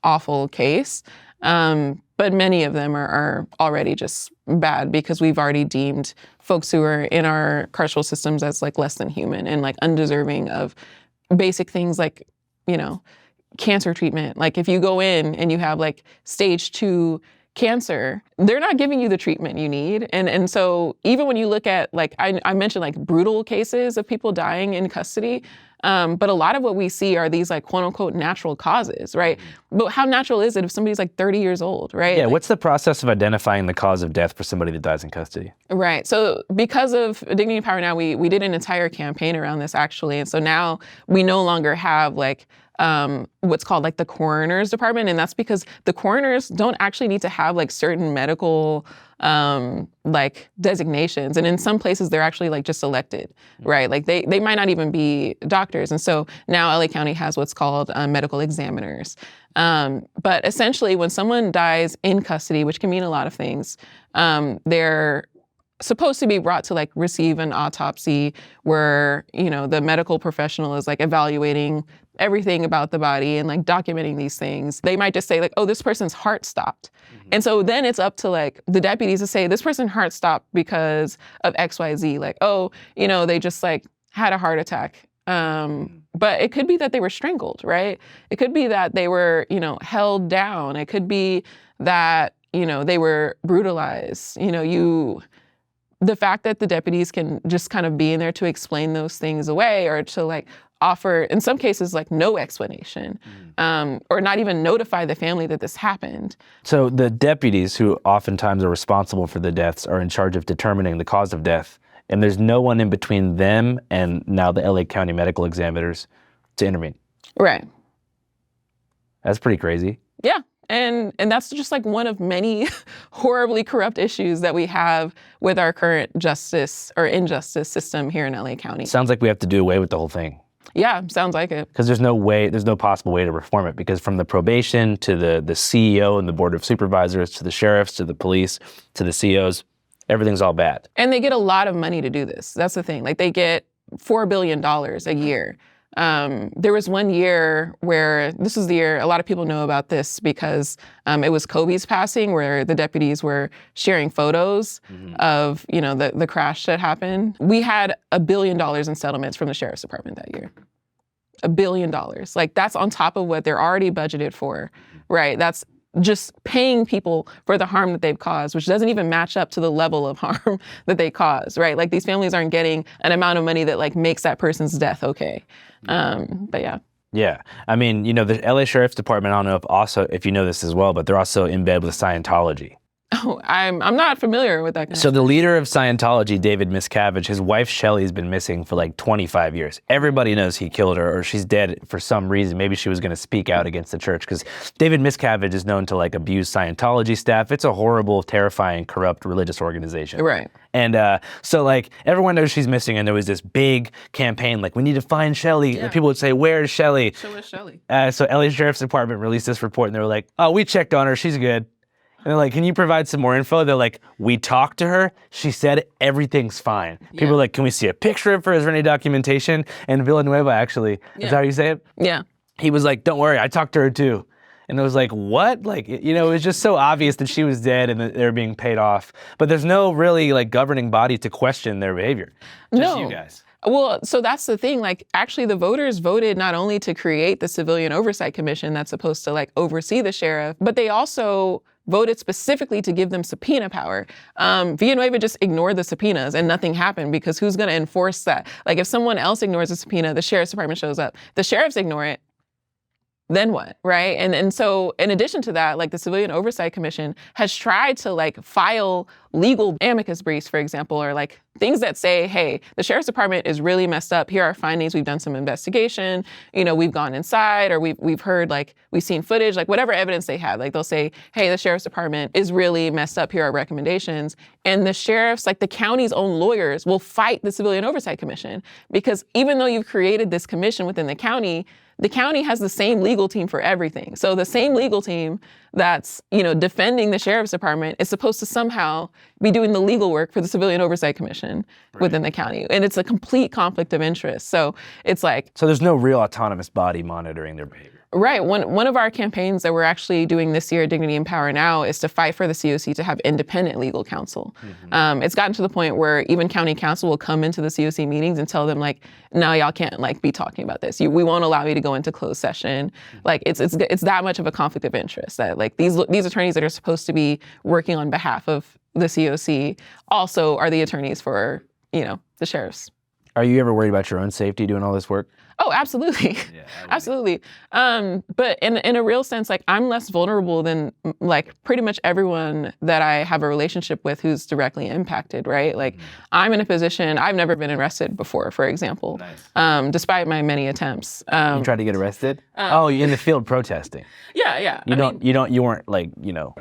awful case. But many of them are already just bad because we've already deemed folks who are in our carceral systems as like less than human and like undeserving of basic things like, you know, cancer treatment. Like if you go in and you have like stage 2 cancer, they're not giving you the treatment you need. And so even when you look at like, I mentioned like brutal cases of people dying in custody, but a lot of what we see are these like quote unquote natural causes, right? But how natural is it if somebody's like 30 years old, right? Yeah, like, what's the process of identifying the cause of death for somebody that dies in custody? Right. So because of Dignity and Power Now, we did an entire campaign around this actually. And so now we no longer have like what's called like the coroner's department. And that's because the coroners don't actually need to have like certain medical like designations. And in some places they're actually like just elected, right? Like they might not even be doctors. And so now LA County has what's called medical examiners. But essentially when someone dies in custody, which can mean a lot of things, they're supposed to be brought to like receive an autopsy where, you know, the medical professional is like evaluating everything about the body and like documenting these things. They might just say like, oh, this person's heart stopped. And so then it's up to like the deputies to say this person's heart stopped because of XYZ. Like, oh, you know, they just like had a heart attack. But it could be that they were strangled, right? It could be that they were, you know, held down. It could be that, you know, they were brutalized. You know, the fact that the deputies can just kind of be in there to explain those things away or to like offer, in some cases, like no explanation, or not even notify the family that this happened. So the deputies who oftentimes are responsible for the deaths are in charge of determining the cause of death, and there's no one in between them and now the LA County medical examiners to intervene. Right. That's pretty crazy. Yeah. And that's just like one of many horribly corrupt issues that we have with our current justice or injustice system here in LA County. Sounds like we have to do away with the whole thing. Yeah, sounds like it. Because there's no possible way to reform it, because from the probation to the CEO and the board of supervisors to the sheriffs to the police to the COs, everything's all bad. And they get a lot of money to do this. That's the thing. Like they get $4 billion a year. There was one year where, this is the year, a lot of people know about this because it was Kobe's passing, where the deputies were sharing photos of, you know, the crash that happened. We had $1 billion in settlements from the sheriff's department that year. $1 billion. Like that's on top of what they're already budgeted for, right? That's just paying people for the harm that they've caused, which doesn't even match up to the level of harm that they caused, right? Like these families aren't getting an amount of money that like makes that person's death okay. But yeah. Yeah. I mean, you know, the LA Sheriff's Department, I don't know if you know this as well, but they're also in bed with Scientology. Oh, I'm not familiar with that kind So of the leader of Scientology, David Miscavige, his wife Shelley has been missing for like 25 years. Everybody knows he killed her or she's dead for some reason. Maybe she was going to speak out against the church, because David Miscavige is known to like abuse Scientology staff. It's a horrible, terrifying, corrupt religious organization. Right. And so like everyone knows she's missing, and there was this big campaign like, we need to find Shelley. Yeah. And people would say, where's Shelley? So is Shelley. So LA Sheriff's Department released this report, and they were like, oh, we checked on her, she's good. And they're like, can you provide some more info? They're like, we talked to her. She said everything's fine. People are like, can we see a picture of her? Is there any documentation? And Villanueva, actually, is that how you say it? Yeah. He was like, don't worry, I talked to her too. And it was like, what? Like, you know, it was just so obvious that she was dead and that they were being paid off. But there's no really like governing body to question their behavior. Just you guys. Well, so that's the thing. Like, actually, the voters voted not only to create the Civilian Oversight Commission that's supposed to like oversee the sheriff, but they also voted specifically to give them subpoena power. Villanueva just ignored the subpoenas and nothing happened, because who's going to enforce that? Like, if someone else ignores a subpoena, the sheriff's department shows up. The sheriffs ignore it. Then what, right? And so in addition to that, like the Civilian Oversight Commission has tried to like file legal amicus briefs, for example, or like things that say, hey, the sheriff's department is really messed up. Here are our findings. We've done some investigation. You know, we've gone inside, or we've heard, like, we've seen footage, like whatever evidence they have. Like they'll say, hey, the sheriff's department is really messed up. Here are recommendations. And the sheriffs, like the county's own lawyers, will fight the Civilian Oversight Commission, because even though you've created this commission within the county has the same legal team for everything. So the same legal team that's, you know, defending the sheriff's department is supposed to somehow be doing the legal work for the Civilian Oversight Commission within the county. And it's a complete conflict of interest. So it's like... So there's no real autonomous body monitoring their behavior. Right. One of our campaigns that we're actually doing this year at Dignity and Power Now is to fight for the COC to have independent legal counsel. It's gotten to the point where even county council will come into the COC meetings and tell them like, no, y'all can't like be talking about this. We won't allow you to go into closed session. Like it's that much of a conflict of interest that like these attorneys that are supposed to be working on behalf of the COC also are the attorneys for, the sheriffs. Are you ever worried about your own safety doing all this work? Oh, absolutely. Yeah, absolutely. But in a real sense, like I'm less vulnerable than like pretty much everyone that I have a relationship with who's directly impacted, right? Like I'm in a position, I've never been arrested before, for example, despite my many attempts. You tried to get arrested? You're in the field protesting. Yeah. You weren't like,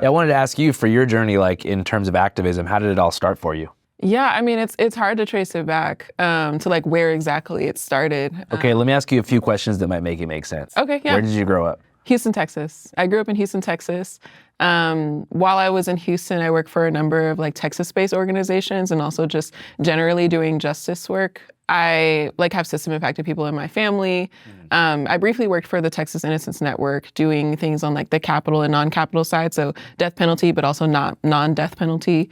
I wanted to ask you for your journey, like in terms of activism, how did it all start for you? Yeah, I mean, it's hard to trace it back to like where exactly it started. Okay, let me ask you a few questions that might make it make sense. Okay, yeah. Where did you grow up? Houston, Texas. I grew up in Houston, Texas. While I was in Houston, I worked for a number of like Texas-based organizations and also just generally doing justice work. I like have system impacted people in my family. I briefly worked for the Texas Innocence Network doing things on like the capital and non-capital side, so death penalty, but also not non-death penalty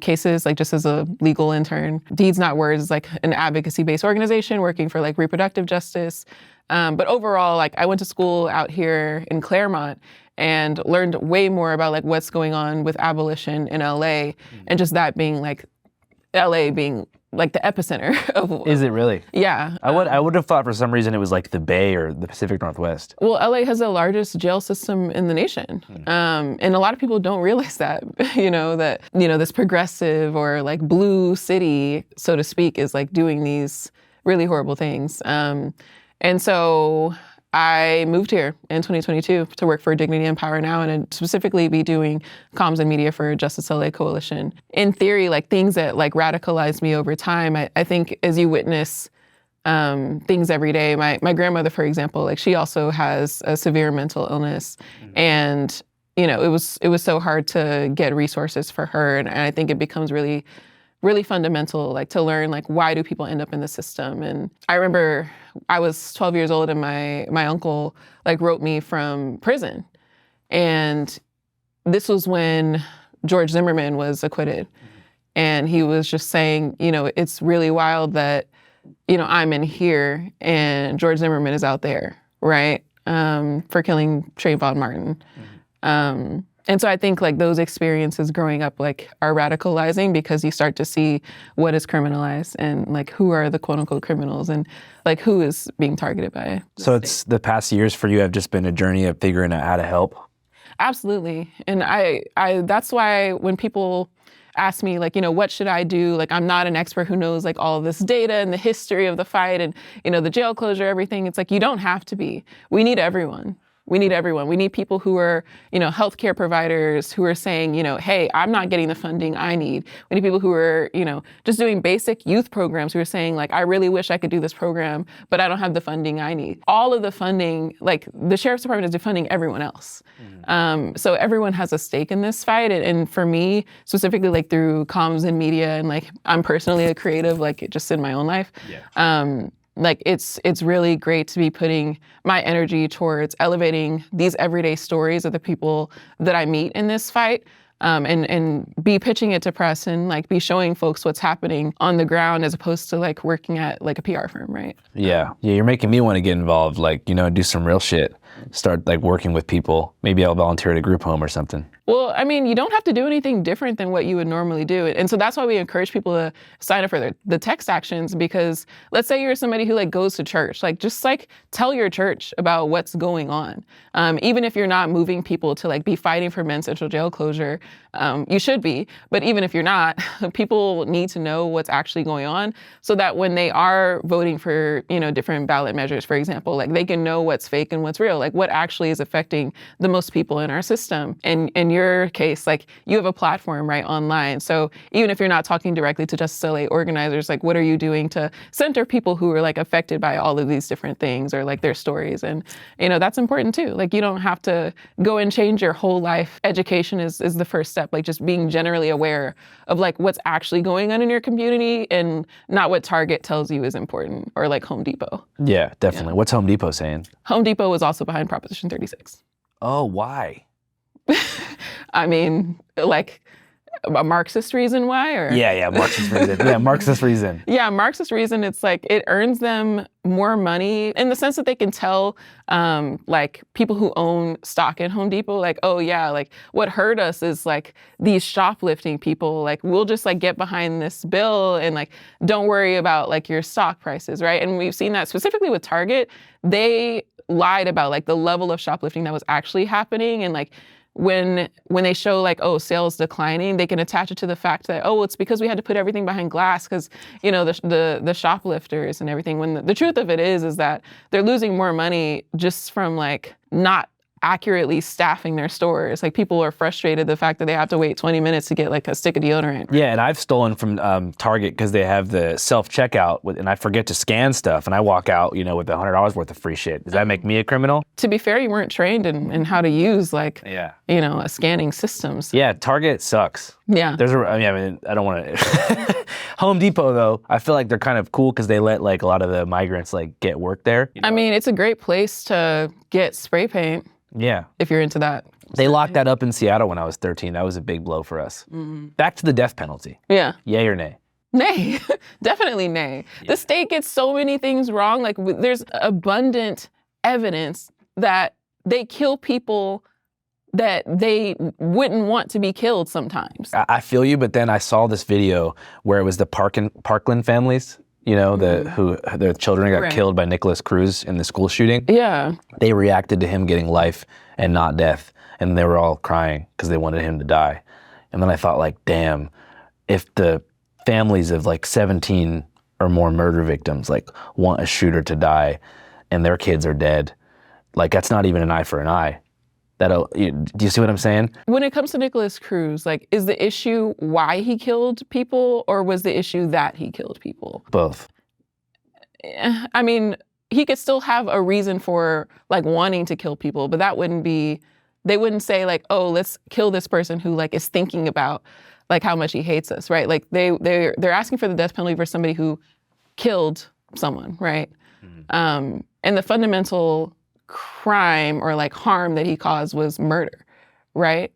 cases, like just as a legal intern. Deeds Not Words is like an advocacy-based organization working for like reproductive justice. But overall, like I went to school out here in Claremont and learned way more about like what's going on with abolition in LA and just that being like LA being like the epicenter of. Is it really? Yeah. I would have thought for some reason it was like the Bay or the Pacific Northwest. Well, LA has the largest jail system in the nation. And a lot of people don't realize that, that this progressive or like blue city, so to speak, is like doing these really horrible things. And so I moved here in 2022 to work for Dignity and Power Now and specifically be doing comms and media for Justice LA Coalition. In theory, like things that like radicalized me over time, I think as you witness things every day, my grandmother, for example, like she also has a severe mental illness and, it was so hard to get resources for her. And I think it becomes really fundamental, like to learn, like, why do people end up in the system? And I remember I was 12 years old and my uncle like wrote me from prison. And this was when George Zimmerman was acquitted. And he was just saying, it's really wild that, I'm in here and George Zimmerman is out there, right? For killing Trayvon Martin. And so I think like those experiences growing up like are radicalizing because you start to see what is criminalized and like who are the quote unquote criminals and like who is being targeted by. So it's the past years for you have just been a journey of figuring out how to help? Absolutely. And I that's why when people ask me like, what should I do? Like, I'm not an expert who knows like all of this data and the history of the fight and, the jail closure, everything. It's like, you don't have to be. We need everyone. We need everyone. We need people who are, healthcare providers who are saying, hey, I'm not getting the funding I need. We need people who are, just doing basic youth programs who are saying like, I really wish I could do this program, but I don't have the funding I need. All of the funding, like the Sheriff's Department is defunding everyone else. So everyone has a stake in this fight. And for me, specifically like through comms and media and like, I'm personally a creative, like just in my own life. Like it's really great to be putting my energy towards elevating these everyday stories of the people that I meet in this fight, and be pitching it to press and like be showing folks what's happening on the ground as opposed to like working at like a PR firm, right? Yeah, you're making me want to get involved, like, do some real shit. Start like working with people. Maybe I'll volunteer at a group home or something. Well, I mean, you don't have to do anything different than what you would normally do. And so that's why we encourage people to sign up for the text actions, because let's say you're somebody who like goes to church, like just like tell your church about what's going on. Even if you're not moving people to like be fighting for men's central jail closure, you should be. But even if you're not, people need to know what's actually going on so that when they are voting for, different ballot measures, for example, like they can know what's fake and what's real, like what actually is affecting the most people in our system. And your case, like you have a platform, right, online. So even if you're not talking directly to Justice LA organizers, like what are you doing to center people who are like affected by all of these different things or like their stories? And, you know, that's important too. Like you don't have to go and change your whole life. Education is the first step, like just being generally aware of like what's actually going on in your community and not what Target tells you is important or like Home Depot. Yeah, definitely. What's Home Depot saying? Home Depot was also behind Proposition 36. Oh, why? I mean, like a Marxist reason why? Or Yeah, Marxist reason. Yeah, Marxist reason. Yeah, Marxist reason, it's like it earns them more money in the sense that they can tell like people who own stock in Home Depot, like, oh yeah, like what hurt us is like these shoplifting people, like we'll just like get behind this bill and like don't worry about like your stock prices, right? And we've seen that specifically with Target. They lied about like the level of shoplifting that was actually happening, and like when they show like, oh, sales declining, they can attach it to the fact that, oh, it's because we had to put everything behind glass because, you know, the shoplifters and everything. When the truth of it is that they're losing more money just from like not accurately staffing their stores. Like people are frustrated the fact that they have to wait 20 minutes to get like a stick of deodorant. Yeah, and I've stolen from Target because they have the self-checkout and I forget to scan stuff and I walk out, you know, with $100 worth of free shit. Does that make me a criminal? To be fair, you weren't trained in how to use like, you know, a scanning systems. Yeah, Target sucks. Yeah. I mean, I don't want to. Home Depot though, I feel like they're kind of cool because they let like a lot of the migrants like get work there. You know? I mean, it's a great place to get spray paint. Yeah. If you're into that. They locked that up in Seattle when I was 13. That was a big blow for us. Mm-hmm. Back to the death penalty. Yeah. Yay or nay? Nay. Definitely nay. Yeah. The state gets so many things wrong. Like there's abundant evidence that they kill people that they wouldn't want to be killed sometimes. I feel you, but then I saw this video where it was the Parkland families. You know, their children got killed by Nicholas Cruz in the school shooting. Yeah. They reacted to him getting life and not death. And they were all crying because they wanted him to die. And then I thought like, damn, if the families of like 17 or more murder victims like want a shooter to die and their kids are dead, like that's not even an eye for an eye. Do you see what I'm saying? When it comes to Nicholas Cruz, like, is the issue why he killed people or was the issue that he killed people? Both. I mean, he could still have a reason for like wanting to kill people, but that wouldn't be, they wouldn't say like, oh, let's kill this person who like is thinking about like how much he hates us, right? Like they're asking for the death penalty for somebody who killed someone, right? Mm-hmm. And the fundamental crime or like harm that he caused was murder, right?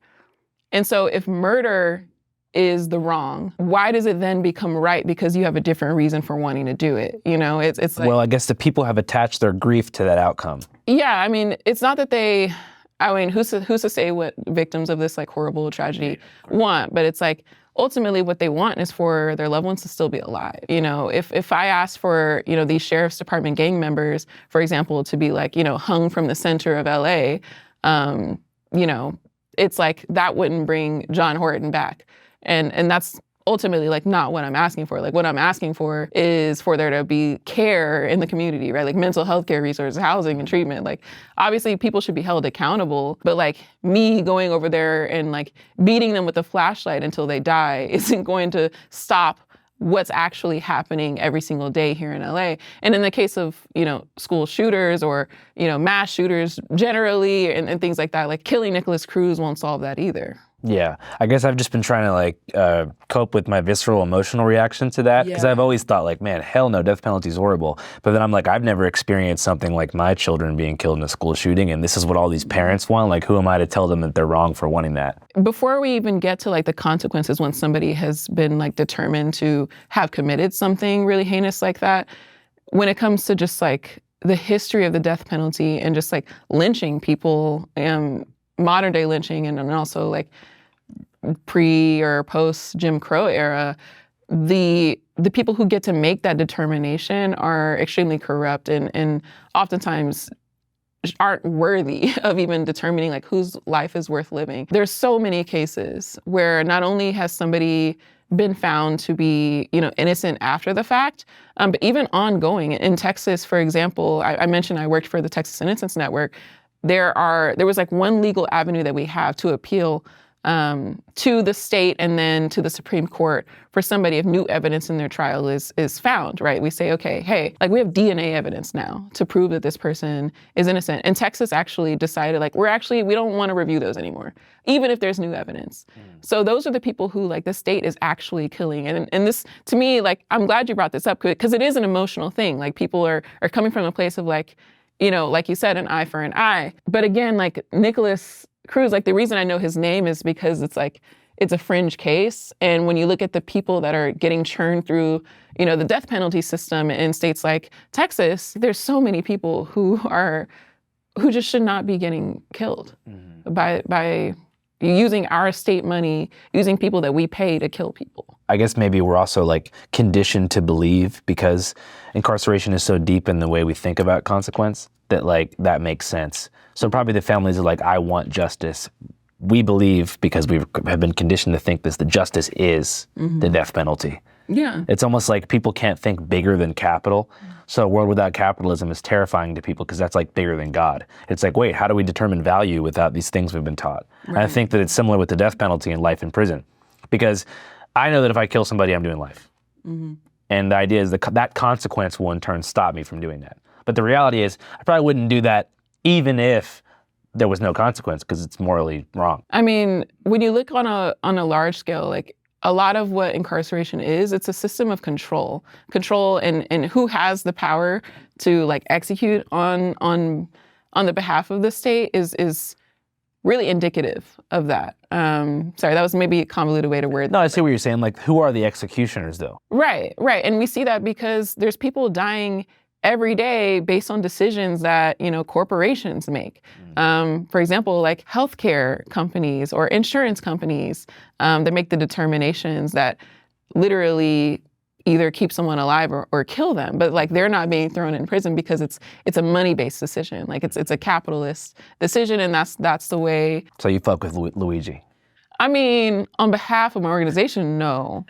And so if murder is the wrong, why does it then become right because you have a different reason for wanting to do it? You know, it's like... Well, I guess the people have attached their grief to that outcome. Yeah, I mean, it's not that they... I mean, who's to say what victims of this like horrible tragedy want? But it's like, ultimately what they want is for their loved ones to still be alive. You know, if I asked for, you know, these sheriff's department gang members, for example, to be like, you know, hung from the center of LA, you know, it's like that wouldn't bring John Horton back. And that's ultimately like not what I'm asking for. Like what I'm asking for is for there to be care in the community, right? Like mental health care resources, housing and treatment. Like obviously people should be held accountable, but like me going over there and like beating them with a flashlight until they die isn't going to stop what's actually happening every single day here in LA. And in the case of, you know, school shooters or, you know, mass shooters generally and things like that, like killing Nicholas Cruz won't solve that either. Yeah, I guess I've just been trying to like cope with my visceral emotional reaction to that because I've always thought like, man, hell no, death penalty is horrible. But then I'm like, I've never experienced something like my children being killed in a school shooting, and this is what all these parents want. Like, who am I to tell them that they're wrong for wanting that? Before we even get to like the consequences when somebody has been like determined to have committed something really heinous like that, when it comes to just like the history of the death penalty and just like lynching people, modern day lynching and also like pre or post Jim Crow era, the people who get to make that determination are extremely corrupt and oftentimes aren't worthy of even determining like whose life is worth living. There's so many cases where not only has somebody been found to be, you know, innocent after the fact, but even ongoing. In Texas, for example, I mentioned I worked for the Texas Innocence Network. There was like one legal avenue that we have to appeal to the state and then to the Supreme Court for somebody if new evidence in their trial is found, right? We say, okay, hey, like we have DNA evidence now to prove that this person is innocent. And Texas actually decided like, we don't want to review those anymore, even if there's new evidence. So those are the people who like the state is actually killing. And this, to me, like, I'm glad you brought this up because it is an emotional thing. Like people are coming from a place of like, you know, like you said, an eye for an eye. But again, like Nicholas Cruz, like the reason I know his name is because it's like, it's a fringe case. And when you look at the people that are getting churned through, you know, the death penalty system in states like Texas, there's so many people who just should not be getting killed by using our state money, using people that we pay to kill people. I guess maybe we're also like conditioned to believe because incarceration is so deep in the way we think about consequence that like that makes sense. So probably the families are like, I want justice. We believe because we have been conditioned to think this, that justice is the death penalty. Yeah. It's almost like people can't think bigger than capital. So a world without capitalism is terrifying to people because that's like bigger than God. It's like, wait, how do we determine value without these things we've been taught? Right. And I think that it's similar with the death penalty and life in prison. Because I know that if I kill somebody, I'm doing life. And the idea is that consequence will in turn stop me from doing that. But the reality is I probably wouldn't do that even if there was no consequence because it's morally wrong. I mean, when you look on a large scale, like a lot of what incarceration is, it's a system of control and who has the power to like execute on the behalf of the state is really indicative of that. Sorry, that was maybe a convoluted way to word that. No, I see what you're saying. Like, who are the executioners though? Right. And we see that because there's people dying every day based on decisions that, you know, corporations make. For example, like healthcare companies or insurance companies that make the determinations that literally either keep someone alive or kill them. But like they're not being thrown in prison because it's a money-based decision. Like it's a capitalist decision, and that's the way. So you fuck with Luigi? I mean, on behalf of my organization, no.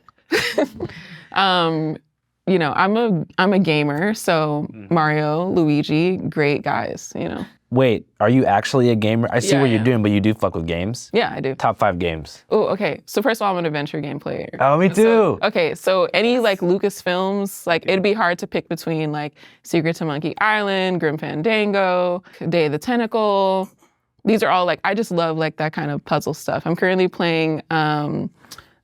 You know, I'm a gamer, so Mario, Luigi, great guys, you know. Wait, are you actually a gamer? I see what you're doing, but you do fuck with games? Yeah, I do. Top 5 games. Oh, okay. So first of all, I'm an adventure game player. Oh, me too. So any like Lucasfilms, like it'd be hard to pick between like Secrets of Monkey Island, Grim Fandango, Day of the Tentacle. These are all like, I just love like that kind of puzzle stuff. I'm currently playing,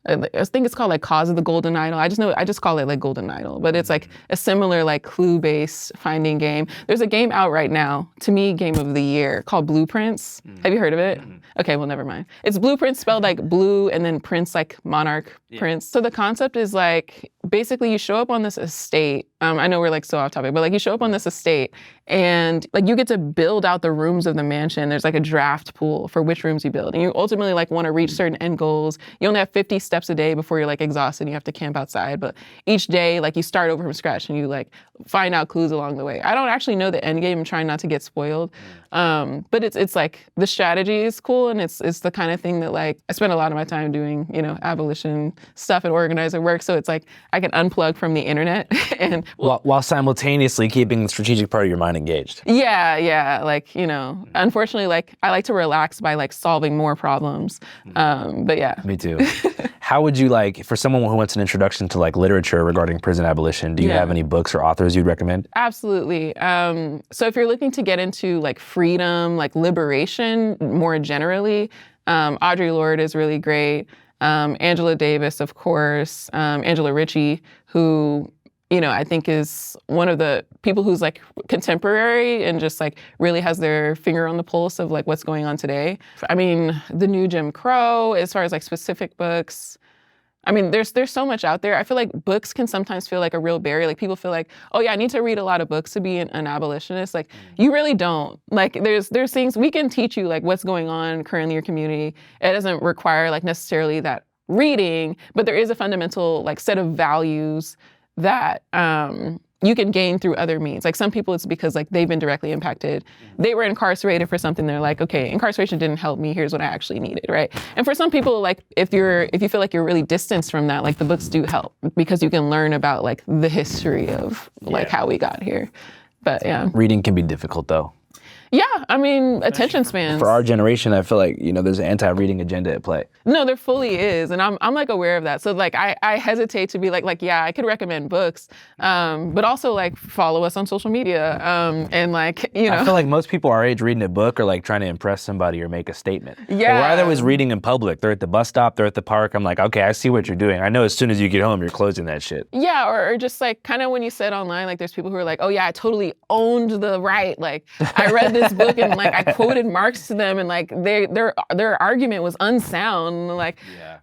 I think it's called like Cause of the Golden Idol. I just call it like Golden Idol, but it's like a similar like clue-based finding game. There's a game out right now, to me, game of the year, called Blueprints. Have you heard of it? Okay, well, never mind. It's Blueprints spelled like blue and then Prince like monarch prince. So the concept is like, basically you show up on this estate. I know we're like so off topic, but like you show up on this estate and like you get to build out the rooms of the mansion. There's like a draft pool for which rooms you build. And you ultimately like want to reach certain end goals. You only have 50 steps a day before you're like exhausted and you have to camp outside. But each day, like you start over from scratch and you like find out clues along the way. I don't actually know the end game. I'm trying not to get spoiled. But it's like the strategy is cool and it's the kind of thing that like I spend a lot of my time doing, you know, abolition stuff and organizer work. So it's like I can unplug from the internet and while simultaneously keeping the strategic part of your mind engaged. Yeah. Like, you know, unfortunately, like I like to relax by like solving more problems. But yeah. Me too. How would you like, for someone who wants an introduction to like literature regarding prison abolition, do you have any books or authors you'd recommend? Absolutely. So if you're looking to get into like freedom, like liberation more generally, Audre Lorde is really great. Angela Davis, of course, Angela Ritchie, who, you know, I think is one of the people who's like contemporary and just like really has their finger on the pulse of like what's going on today. I mean, the new Jim Crow, as far as like specific books, I mean, there's so much out there. I feel like books can sometimes feel like a real barrier. Like people feel like, oh yeah, I need to read a lot of books to be an abolitionist. Like you really don't. Like there's things we can teach you like what's going on currently in your community. It doesn't require like necessarily that reading, but there is a fundamental like set of values that you can gain through other means. Like some people it's because like they've been directly impacted. They were incarcerated for something. They're like, okay, incarceration didn't help me. Here's what I actually needed, right? And for some people, like if you feel like you're really distanced from that, like the books do help because you can learn about like the history of like how we got here. But yeah. Reading can be difficult though. Yeah, I mean, attention spans. For our generation, I feel like, there's an anti-reading agenda at play. No, there fully is. And I'm like aware of that. So like, I hesitate to be like, yeah, I could recommend books, but also like follow us on social media. And like, I feel like most people our age reading a book are like trying to impress somebody or make a statement. Yeah. We're either always reading in public. They're at the bus stop, they're at the park. I'm like, okay, I see what you're doing. I know as soon as you get home, you're closing that shit. Yeah, or just like kind of when you said online, like there's people who are like, oh yeah, I totally owned the right. Like I read this book and like I quoted Marx to them and like their argument was unsound. Like,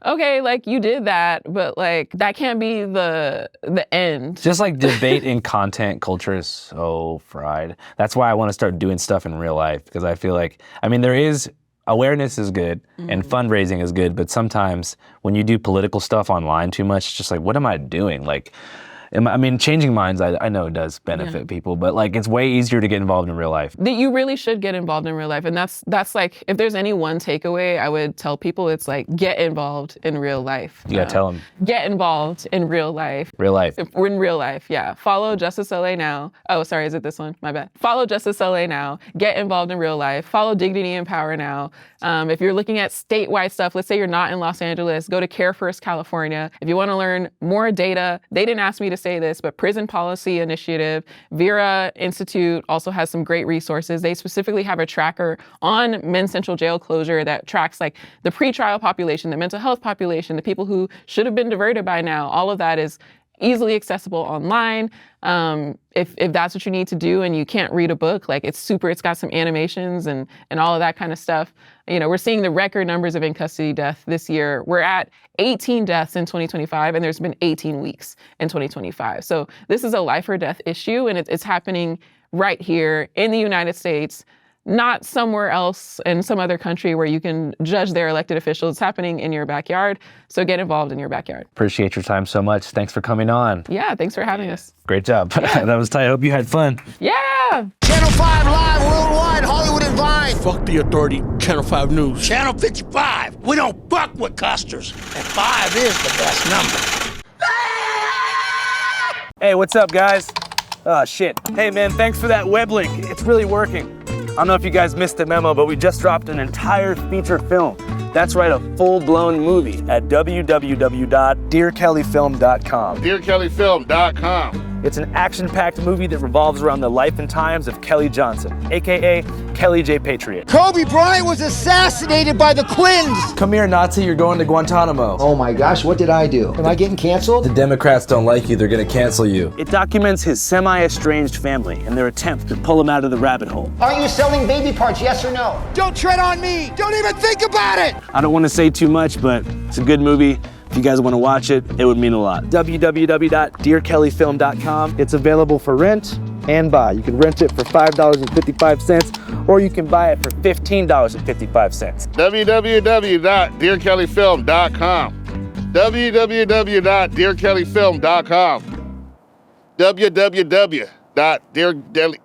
okay, like you did that, but like that can't be the end. Just like debate in content culture is so fried. That's why I want to start doing stuff in real life, because I feel like, awareness is good and fundraising is good, but sometimes when you do political stuff online too much, it's just like, what am I doing? Like, changing minds, I know it does benefit people, but like it's way easier to get involved in real life. You really should get involved in real life. And that's like, if there's any one takeaway I would tell people, it's like, get involved in real life. You gotta tell them. Get involved in real life. Real life. We're in real life, yeah. Follow Justice LA now. Oh, sorry, is it this one? My bad. Follow Justice LA now. Get involved in real life. Follow Dignity and Power now. If you're looking at statewide stuff, let's say you're not in Los Angeles, go to Care First California. If you wanna learn more data, they didn't ask me to say this, but Prison Policy Initiative, Vera Institute also has some great resources. They specifically have a tracker on Men's Central Jail closure that tracks like the pretrial population, the mental health population, the people who should have been diverted by now. All of that is easily accessible online. If that's what you need to do and you can't read a book, like it's got some animations and all of that kind of stuff. We're seeing the record numbers of in-custody death this year. We're at 18 deaths in 2025, and there's been 18 weeks in 2025. So this is a life or death issue, and it's happening right here in the United States, not somewhere else in some other country where you can judge their elected officials. It's happening in your backyard. So get involved in your backyard. Appreciate your time so much. Thanks for coming on. Yeah, thanks for having us. Great job. Yeah. That was tight. I hope you had fun. Yeah. Channel 5 live worldwide, Hollywood and Vine. Fuck the authority, Channel 5 News. Channel 55. We don't fuck with custers. And 5 is the best number. Hey, what's up, guys? Oh, shit. Hey, man, thanks for that web link. It's really working. I don't know if you guys missed the memo, but we just dropped an entire feature film. That's right, a full-blown movie at www.dearkellyfilm.com. DearKellyFilm.com. It's an action-packed movie that revolves around the life and times of Kelly Johnson, aka Kelly J. Patriot. Kobe Bryant was assassinated by the Quins. Come here, Nazi, you're going to Guantanamo. Oh my gosh, what did I do? Am I getting canceled? The Democrats don't like you, they're gonna cancel you. It documents his semi-estranged family and their attempt to pull him out of the rabbit hole. Are you selling baby parts, yes or no? Don't tread on me. Don't even think about it. I don't want to say too much, but it's a good movie. If you guys want to watch it, it would mean a lot. www.dearkellyfilm.com. It's available for rent and buy. You can rent it for $5.55, or you can buy it for $15.55. www.dearkellyfilm.com. www.dearkellyfilm.com. www.dearkelly